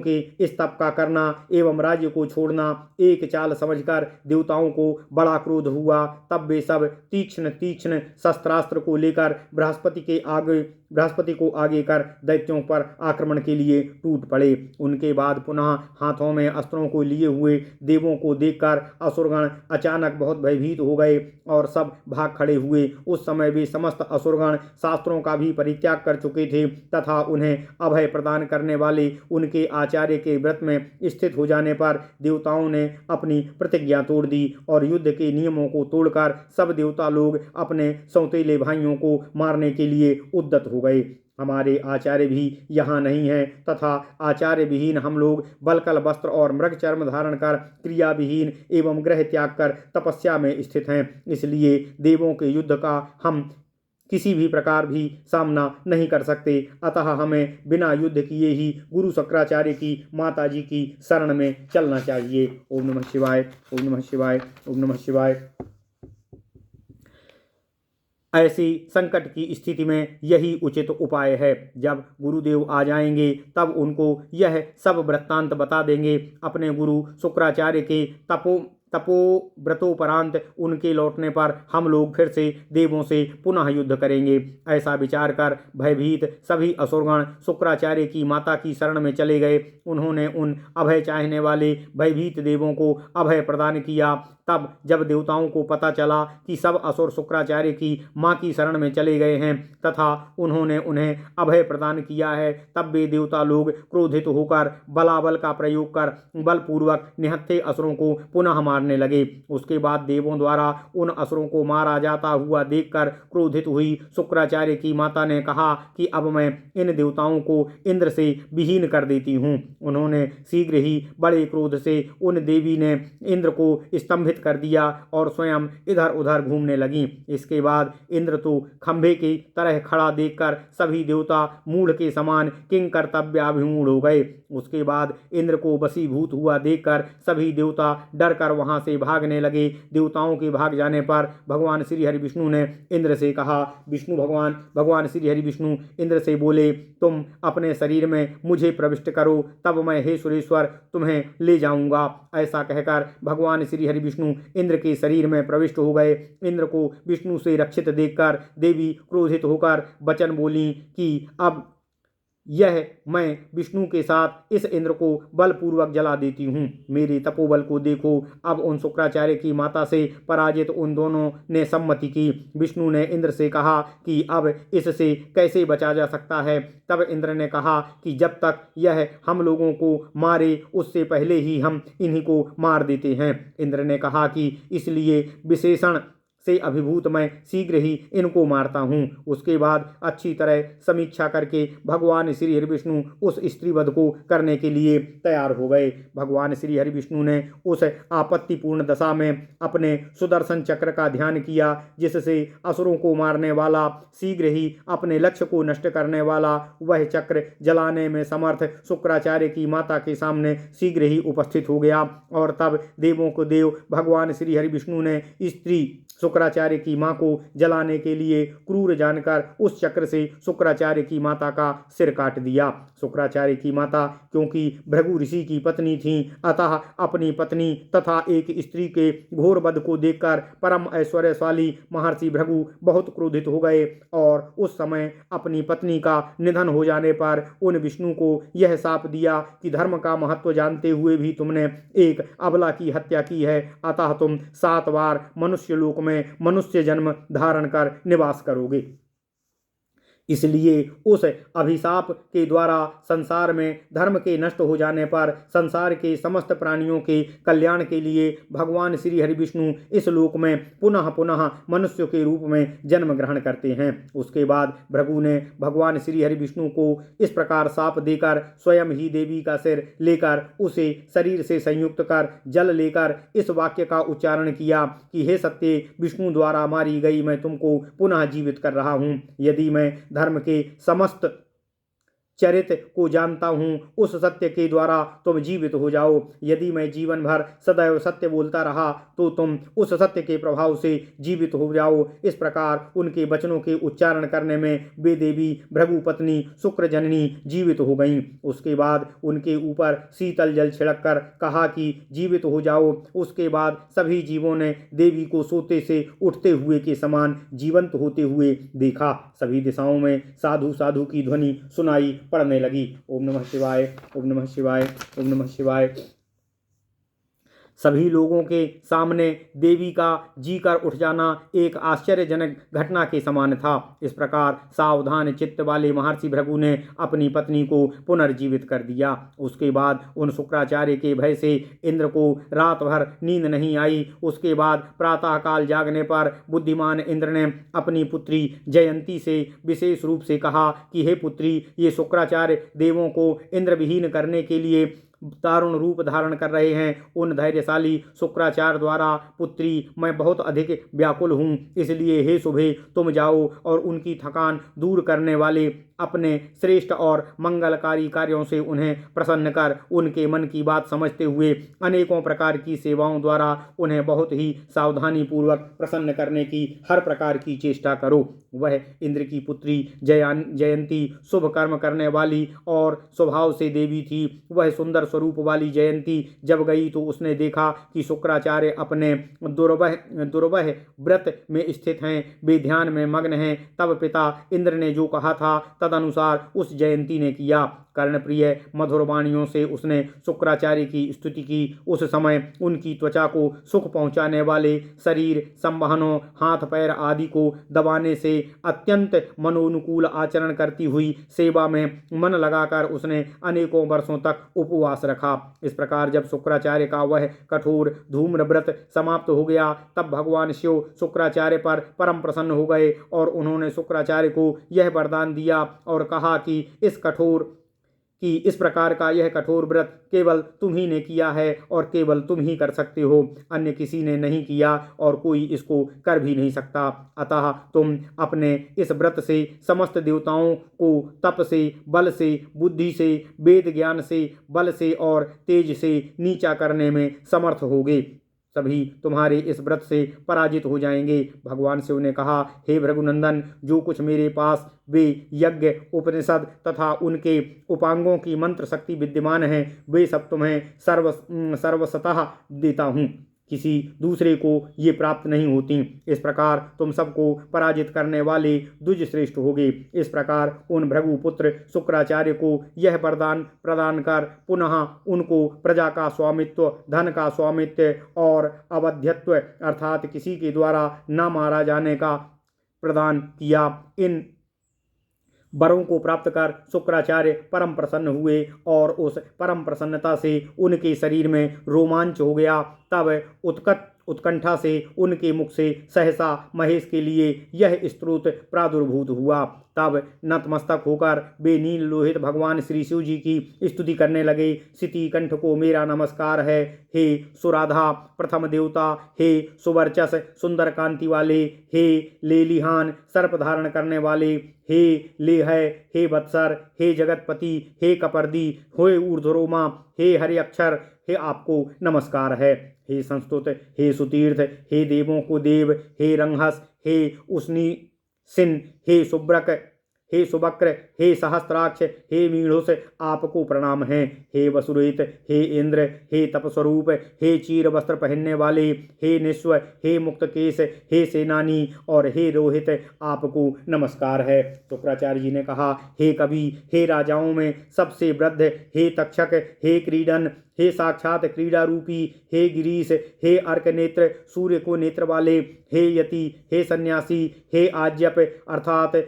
के इस तप का करना एवं राज्य को छोड़ना एक चाल समझकर देवताओं को बड़ा क्रोध हुआ। तब वे सब तीक्ष्ण शस्त्रास्त्र को लेकर बृहस्पति को आगे कर दैत्यों पर आक्रमण के लिए टूट पड़े। उनके बाद पुनः हाथों में अस्त्रों को लिए हुए देवों को देखकर असुरगण अचानक बहुत भयभीत हो गए और सब भाग खड़े हुए। उस समय भी समस्त असुरगण शास्त्रों का भी परित्याग कर चुके थे तथा उन्हें अभय प्रदान करने वाले उनके आचार्य के व्रत में स्थित हो जाने पर देवताओं ने अपनी प्रतिज्ञा तोड़ दी और युद्ध के नियमों को तोड़कर सब देवता लोग अपने सौतेले भाइयों को मारने के लिए उद्यत हो गए। हमारे आचार्य भी यहाँ नहीं है तथा आचार्य विहीन हम लोग बलकल वस्त्र और मृग चर्म धारण कर क्रिया विहीन एवं ग्रह त्याग कर तपस्या में स्थित हैं। इसलिए देवों के युद्ध का हम किसी भी प्रकार भी सामना नहीं कर सकते। अतः हमें बिना युद्ध किए ही गुरु शुक्राचार्य की माता जी की शरण में चलना चाहिए। ओम नमः शिवाय, ओम नमः शिवाय, ओम नमः शिवाय। ऐसी संकट की स्थिति में यही उचित उपाय है। जब गुरुदेव आ जाएंगे तब उनको यह सब वृत्तांत बता देंगे। अपने गुरु शुक्राचार्य के तपोव्रतोपरांत उनके लौटने पर हम लोग फिर से देवों से पुनः युद्ध करेंगे। ऐसा विचार कर भयभीत सभी असुरगण शुक्राचार्य की माता की शरण में चले गए। उन्होंने उन अभय चाहने वाले भयभीत देवों को अभय प्रदान किया। तब जब देवताओं को पता चला कि सब असुर शुक्राचार्य की मां की शरण में चले गए हैं तथा उन्होंने उन्हें अभय प्रदान किया है, तब वे देवता लोग क्रोधित होकर बलाबल का प्रयोग कर बलपूर्वक निहत्थे असुरों को पुनः मारने लगे। उसके बाद देवों द्वारा उन असुरों को मारा जाता हुआ देखकर क्रोधित हुई शुक्राचार्य की माता ने कहा कि अब मैं इन देवताओं को इंद्र से विहीन कर देती हूँ। उन्होंने शीघ्र ही बड़े क्रोध से उन देवी ने इंद्र को स्तंभित कर दिया और स्वयं इधर उधर घूमने लगी। इसके बाद इंद्र तो खंभे की तरह खड़ा देखकर सभी देवता मूढ़ के समान किंकर्तव्याभिमूढ़ हो गए। उसके बाद इंद्र को वशीभूत हुआ देखकर सभी देवता डर कर वहां से भागने लगे। देवताओं के भाग जाने पर भगवान श्री हरि विष्णु ने इंद्र से कहा, भगवान श्री हरि विष्णु इंद्र से बोले, तुम अपने शरीर में मुझे प्रविष्ट करो, तब मैं हे सुरेश्वर तुम्हें ले जाऊंगा। ऐसा कहकर भगवान श्री हरि विष्णु इंद्र के शरीर में प्रविष्ट हो गए। इंद्र को विष्णु से रक्षित देखकर देवी क्रोधित होकर वचन बोली कि अब यह मैं विष्णु के साथ इस इंद्र को बलपूर्वक जला देती हूँ। मेरे तपोबल को देखो। अब उन शुक्राचार्य की माता से पराजित उन दोनों ने सम्मति की। विष्णु ने इंद्र से कहा कि अब इससे कैसे बचा जा सकता है। तब इंद्र ने कहा कि जब तक यह हम लोगों को मारे उससे पहले ही हम इन्हीं को मार देते हैं। इंद्र ने कहा कि इसलिए विशेषण से अभिभूत मैं शीघ्र ही इनको मारता हूँ। उसके बाद अच्छी तरह समीक्षा करके भगवान श्री हरि विष्णु उस स्त्रीवध को करने के लिए तैयार हो गए। भगवान श्री हरि विष्णु ने उस आपत्तिपूर्ण दशा में अपने सुदर्शन चक्र का ध्यान किया, जिससे असुरों को मारने वाला, शीघ्र ही अपने लक्ष्य को नष्ट करने वाला वह चक्र जलाने में समर्थ शुक्राचार्य की माता के सामने शीघ्र ही उपस्थित हो गया। और तब देवों को देव भगवान श्री हरि विष्णु ने स्त्री शुक्राचार्य की मां को जलाने के लिए क्रूर जानकर उस चक्र से शुक्राचार्य की माता का सिर काट दिया। शुक्राचार्य की माता क्योंकि भृगु ऋषि की पत्नी थी, अतः अपनी पत्नी तथा एक स्त्री के घोर वध को देखकर परम ऐश्वर्यशाली महर्षि भृगु बहुत क्रोधित हो गए और उस समय अपनी पत्नी का निधन हो जाने पर उन विष्णु को यह शाप दिया कि धर्म का महत्व जानते हुए भी तुमने एक अबला की हत्या की है, अतः तुम 7 बार मनुष्य लोक में मनुष्य जन्म धारण कर निवास करोगे। इसलिए उस अभिशाप के द्वारा संसार में धर्म के नष्ट हो जाने पर संसार के समस्त प्राणियों के कल्याण के लिए भगवान श्री हरि विष्णु इस लोक में पुनः पुनः मनुष्य के रूप में जन्म ग्रहण करते हैं। उसके बाद भृगु ने भगवान श्री हरि विष्णु को इस प्रकार शाप देकर स्वयं ही देवी का सिर लेकर उसे शरीर से संयुक्त कर जल लेकर इस वाक्य का उच्चारण किया कि हे सत्य, विष्णु द्वारा मारी गई मैं तुमको पुनः जीवित कर रहा हूँ। यदि मैं धर्म के समस्त चरित्र को जानता हूँ, उस सत्य के द्वारा तुम जीवित हो जाओ। यदि मैं जीवन भर सदैव सत्य बोलता रहा तो तुम उस सत्य के प्रभाव से जीवित हो जाओ। इस प्रकार उनके वचनों के उच्चारण करने में वे देवी भृगु पत्नी शुक्र जननी जीवित हो गईं। उसके बाद उनके ऊपर शीतल जल छिड़क कर कहा कि जीवित हो जाओ। उसके बाद सभी जीवों ने देवी को सोते से उठते हुए के समान जीवंत होते हुए देखा। सभी दिशाओं में साधु साधु की ध्वनि सुनाई पड़ने लगी। ओम नमः शिवाय, ओम नमः शिवाय, ओम नमः शिवाय। सभी लोगों के सामने देवी का जी कर उठ जाना एक आश्चर्यजनक घटना के समान था। इस प्रकार सावधान चित्त वाले महर्षि भृगु ने अपनी पत्नी को पुनर्जीवित कर दिया। उसके बाद उन शुक्राचार्य के भय से इंद्र को रात भर नींद नहीं आई। उसके बाद प्रातःकाल जागने पर बुद्धिमान इंद्र ने अपनी पुत्री जयंती से विशेष रूप से कहा कि हे पुत्री, ये शुक्राचार्य देवों को इंद्र विहीन करने के लिए दारुण रूप धारण कर रहे हैं। उन धैर्यशाली शुक्राचार्य द्वारा पुत्री, मैं बहुत अधिक व्याकुल हूँ, इसलिए हे शुभे तुम जाओ और उनकी थकान दूर करने वाले अपने श्रेष्ठ और मंगलकारी कार्यों से उन्हें प्रसन्न कर उनके मन की बात समझते हुए अनेकों प्रकार की सेवाओं द्वारा उन्हें बहुत ही सावधानी पूर्वक प्रसन्न करने की हर प्रकार की चेष्टा करो। वह इंद्र की पुत्री जयंती शुभ कर्म करने वाली और स्वभाव से देवी थी। वह सुंदर स्वरूप वाली जयंती जब गई तो उसने देखा कि शुक्राचार्य अपने दुर्वह व्रत में स्थित हैं, वे ध्यान में मग्न हैं। तब पिता इंद्र ने जो कहा था तदनुसार उस जयंती ने किया। कर्णप्रिय मधुर वाणियों से उसने शुक्राचार्य की स्तुति की। उस समय उनकी त्वचा को सुख पहुंचाने वाले शरीर संवहनों, हाथ पैर आदि को दबाने से अत्यंत मनोनुकूल आचरण करती हुई सेवा में मन लगाकर उसने अनेकों वर्षों तक उपवास रखा। इस प्रकार जब शुक्राचार्य का वह कठोर धूम्र व्रत समाप्त हो गया तब भगवान शिव शुक्राचार्य पर परम प्रसन्न हो गए और उन्होंने शुक्राचार्य को यह वरदान दिया और कहा कि इस प्रकार का यह कठोर व्रत केवल तुम ही ने किया है और केवल तुम ही कर सकते हो, अन्य किसी ने नहीं किया और कोई इसको कर भी नहीं सकता। अतः तुम अपने इस व्रत से समस्त देवताओं को तप से, बल से, बुद्धि से, वेद ज्ञान से, बल से और तेज से नीचा करने में समर्थ होगे। सभी तुम्हारे इस व्रत से पराजित हो जाएंगे। भगवान शिव ने कहा, हे भृगुनंदन, जो कुछ मेरे पास वे यज्ञ, उपनिषद तथा उनके उपांगों की मंत्र शक्ति विद्यमान है वे सब तुम्हें सर्वसतः देता हूँ। किसी दूसरे को ये प्राप्त नहीं होती। इस प्रकार तुम सबको पराजित करने वाले द्विज श्रेष्ठ होगे। इस प्रकार उन भृगुपुत्र शुक्राचार्य को यह वरदान प्रदान कर पुनः उनको प्रजा का स्वामित्व, धन का स्वामित्व और अवध्यत्व अर्थात किसी के द्वारा न मारा जाने का प्रदान किया। इन वरों को प्राप्त कर शुक्राचार्य परम प्रसन्न हुए और उस परम प्रसन्नता से उनके शरीर में रोमांच हो गया। तब उत्कंठा से उनके मुख से सहसा महेश के लिए यह स्तोत्र प्रादुर्भूत हुआ। तब नतमस्तक होकर वे नील लोहित भगवान श्री शिव जी की स्तुति करने लगे। सिति कंठ को मेरा नमस्कार है। हे सुराधा प्रथम देवता, हे सुवर्चस सुंदर कांति वाले, हे लेलिहान सर्प धारण करने वाले, हे लेह, हे वत्सर, हे जगतपति, हे कपर्दी, हे ऊर्ध्वरोमा, हे हरि अक्षर, हे आपको नमस्कार है। हे संस्तुत, हे सुतीर्थ, हे देवों को देव, हे रंघस, हे उसनी सिन, हे सुबक्र, हे सहस्त्राक्ष, हे मीढ़ुस, आपको प्रणाम है। हे वसुरेत, हे इंद्र, हे तपस्वरूप, हे चीर वस्त्र पहनने वाले, हे निस्व, हे मुक्तकेश, हे सेनानी और हे रोहित, आपको नमस्कार है। शुक्राचार्य जी ने कहा, हे कवि, हे राजाओं में सबसे वृद्ध, हे तक्षक, हे क्रीडन, हे साक्षात क्रीड़ा रूपी, हे गिरीश, हे अर्क नेत्र, सूर्य को नेत्र वाले, हे यति, हे सन्यासी, हे आज्यप अर्थात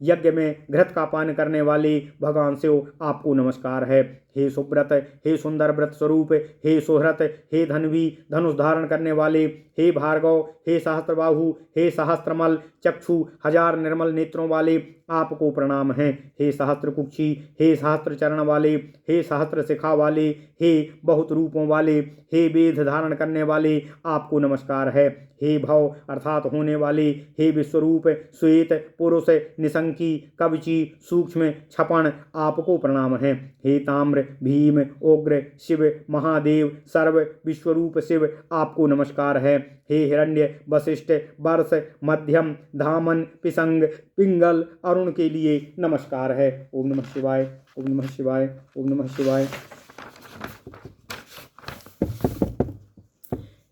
यज्ञ में घृत का पान करने वाले भगवान शिव, आपको नमस्कार है। हे सुब्रत, हे सुंदर व्रत स्वरूप, हे सोहरत, हे धनवी धनुष धारण करने वाले, हे भार्गव, हे सहस्त्रबाहु, हे सहस्त्रमल चक्षु हजार निर्मल नेत्रों वाले, आपको प्रणाम है। हे सहस्त्र कुक्षी, हे सहस्त्र चरण वाले, हे सहस्त्र शिखा वाले, हे बहुत रूपों वाले, हे वेद धारण करने वाले, आपको नमस्कार है। हे भव अर्थात होने वाले, हे विश्वरूप श्वेत पुरुष निसंकी कवची सूक्ष्म छपण, आपको प्रणाम है। हे ताम्र भीम उग्र शिव महादेव सर्व विश्वरूप शिव, आपको नमस्कार है। हे हिरण्य वशिष्ठ वर्ष मध्यम धामन पिसंग पिंगल अरुण के लिए नमस्कार है। ओम नमः शिवाय, ओम नमः शिवाय, ओम नमः शिवाय।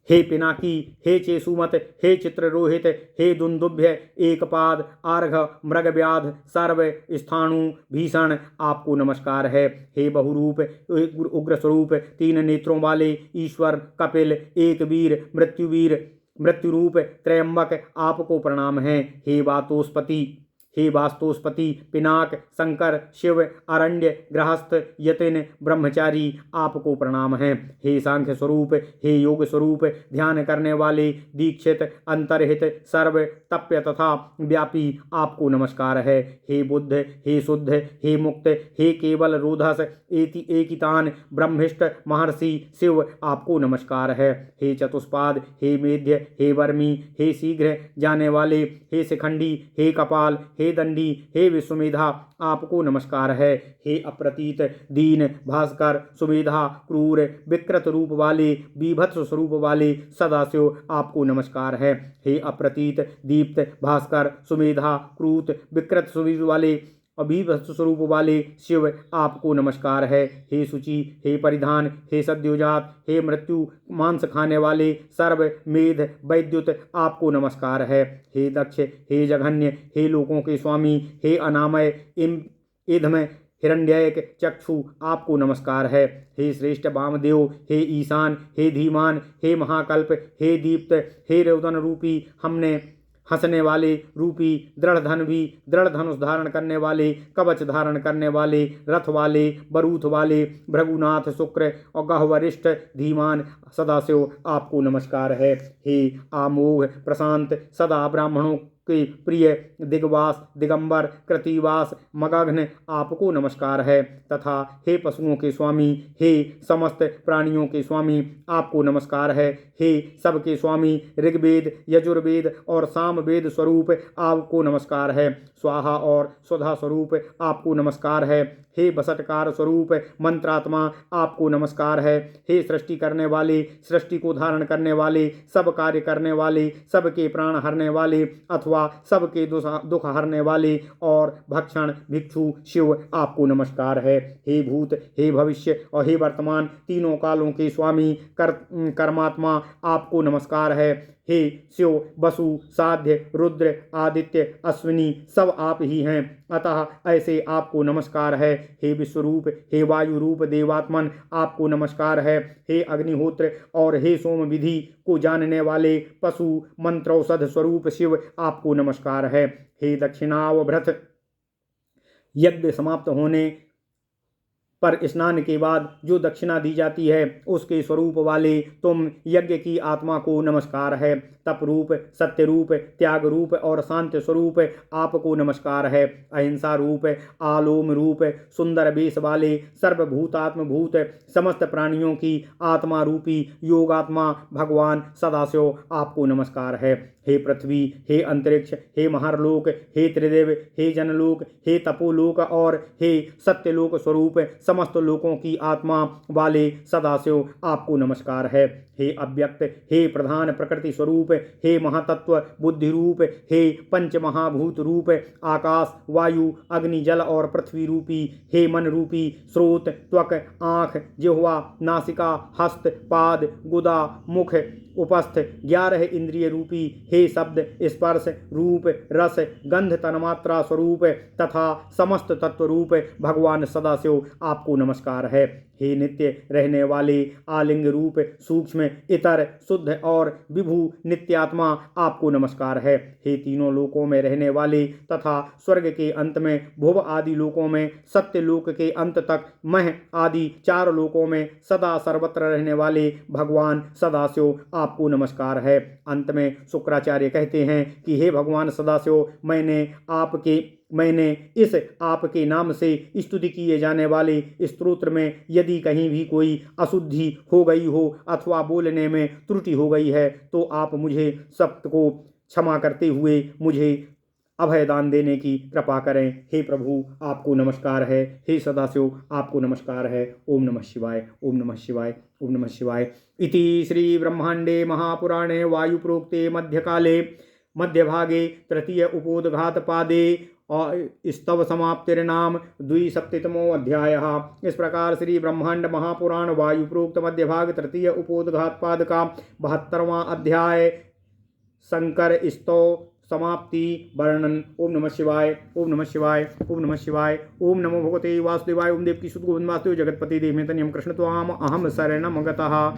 हे पिनाकी, हे चेसुमत, हे चित्ररोहित, हे दुंदुभ्य एकपाद आर्घ मृगव्याध सर्व स्थाणु भीषण, आपको नमस्कार है। हे बहुरूप उग्र स्वरूप तीन नेत्रों वाले ईश्वर कपिल एक वीर मृत्युरूप त्रयंबक, आपको प्रणाम है। हे वास्तोस्पति पिनाक शंकर शिव अरण्य गृहस्थ यतिन ब्रह्मचारी, आपको प्रणाम है। हे सांख्य स्वरूप, हे योग स्वरूप ध्यान करने वाले दीक्षित अंतर्हित सर्व तप्य तथा व्यापी, आपको नमस्कार है। हे बुद्ध, हे शुद्ध, हे मुक्त, हे केवल रोधस एकितान ब्रह्मिष्ठ महर्षि शिव, आपको नमस्कार है। हे चतुष्पाद, हे मेध्य, हे वर्मी, हे शीघ्र जाने वाले, हे शिखंडी, हे कपाल, हे हे दंडी, हे विश्वमेधा, आपको नमस्कार है। हे अप्रतीत दीन भास्कर, सुमेधा, क्रूर विकृत रूप वाले, बीभत्स स्वरूप वाले सदाशिव, आपको नमस्कार है। हे अप्रतीत दीप्त भास्कर, सुमेधा, क्रूत विकृत स्वरूप वाले, अभिभत्स स्वरूप वाले शिव, आपको नमस्कार है। हे शुचि, हे परिधान, हे सद्योजात, हे मृत्यु मांस खाने वाले सर्व मेध वैद्युत, आपको नमस्कार है। हे दक्ष, हे जघन्य, हे लोकों के स्वामी, हे अनामय इधम हिरण्यक चक्षु, आपको नमस्कार है। हे श्रेष्ठ वामदेव, हे ईशान, हे धीमान, हे महाकल्प, हे दीप्त, हे रोदन रूपी, हमने हंसने वाले रूपी, दृढ़ धन भी, दृढ़ धनुष धारण करने वाले, कवच धारण करने वाले, रथ वाले, बरूथ वाले, भृगुनाथ शुक्र और गहवरिष्ठ धीमान सदाशिव, आपको नमस्कार है। हे आमोघ प्रशांत, सदा ब्राह्मणों के प्रिय दिग्वास, दिगंबर, कृतिवास, मगघ्न, आपको नमस्कार है। तथा हे पशुओं के स्वामी, हे समस्त प्राणियों के स्वामी, आपको नमस्कार है। हे सबके स्वामी, ऋग्वेद, यजुर्वेद और सामवेद स्वरूप, आपको नमस्कार है। स्वाहा और स्वधा स्वरूप, आपको नमस्कार है। हे बसटकार स्वरूप मंत्रात्मा, आपको नमस्कार है। हे सृष्टि करने वाले, सृष्टि को धारण करने वाले, सब कार्य करने वाले, सबके प्राण हरने वाले अथवा सबके दुख हरने वाले और भक्षण भिक्षु शिव, आपको नमस्कार है। हे भूत, हे भविष्य और हे वर्तमान, तीनों कालों के स्वामी कर्मात्मा, आपको नमस्कार है। हे शिव, वसु, साध्य, रुद्र, आदित्य, अश्विनी, सब आप ही हैं, अतः ऐसे आपको नमस्कार है। हे विश्वरूप, हे वायु रूप देवात्मन, आपको नमस्कार है। हे अग्निहोत्र और हे सोम विधि को जानने वाले पशु मंत्रौषध स्वरूप शिव, आपको नमस्कार है। हे दक्षिणावभृत, यज्ञ समाप्त होने पर स्नान के बाद जो दक्षिणा दी जाती है उसके स्वरूप वाले तुम यज्ञ की आत्मा को नमस्कार है। तप रूप, सत्य रूप, त्याग रूप और शांति स्वरूप, आपको नमस्कार है। अहिंसा रूप, आलोम रूप, सुंदर वेश वाले, सर्वभूतात्म भूत, समस्त प्राणियों की आत्मा रूपी योगात्मा भगवान सदाशिव, आपको नमस्कार है। हे पृथ्वी, हे अंतरिक्ष, हे महारलोक, हे त्रिदेव, हे जनलोक, हे तपोलोक और हे सत्यलोक स्वरूप, समस्त लोकों की आत्मा वाले सदाशिव, आपको नमस्कार है। हे अव्यक्त, हे प्रधान प्रकृति स्वरूप, हे महातत्व बुद्धि रूप, हे पंच महाभूत रूप, आकाश, वायु, अग्नि, जल और पृथ्वी रूपी, हे मन रूपी स्रोत, त्वक, आँख, जिह्वा, नासिका, हस्त, पाद, गुदा, मुख, उपस्थ 11 इंद्रिय रूपी, हे शब्द, स्पर्श, रूप, रस, गंध, तन्मात्रा स्वरूप तथा समस्त तत्व रूप भगवान सदाशिव, आपको नमस्कार है। हे नित्य रहने वाले आलिंग रूप, सूक्ष्म, इतर, शुद्ध और विभु नित्यात्मा, आपको नमस्कार है। हे तीनों लोकों में रहने वाले तथा स्वर्ग के अंत में भुव आदि लोकों में, सत्य लोक के अंत तक मह आदि 4 लोकों में सदा सर्वत्र रहने वाले भगवान सदाशिव, आपको नमस्कार है। अंत में शुक्राचार्य कहते हैं कि हे भगवान सदाशिव, मैंने इस आपके नाम से स्तुति किए जाने वाले स्तोत्र में यदि कहीं भी कोई अशुद्धि हो गई हो अथवा बोलने में त्रुटि हो गई है तो आप मुझे सप्त को क्षमा करते हुए मुझे अभयदान देने की कृपा करें। हे प्रभु, आपको नमस्कार है। हे सदाशिव, आपको नमस्कार है। ओम नमः शिवाय, ओम नमः शिवाय, ओम नमः शिवाय। इति श्री ब्रह्मांडे महापुराणे वायुप्रोक्ते मध्यकाले मध्यभागे तृतीय उपोद्घात पादे और स्तव समाप्तिर्नाम 270 अध्याय। इस प्रकार श्री ब्रह्मांड महापुराण वायुप्रोक्त मध्यभाग तृतीय उपोद्घात पाद का 72वां अध्याय शंकर स्तव समाप्ति वर्णन। ओम नमः शिवाय, ओम नमः शिवाय, ओम नमः शिवाय। ओम नमो भगवते वासुदेवाय। ओम देव की सुत गोविंद वासुदेव जगतपति देव में तनियम कृष्ण त्वाम अहम शरणम गतः।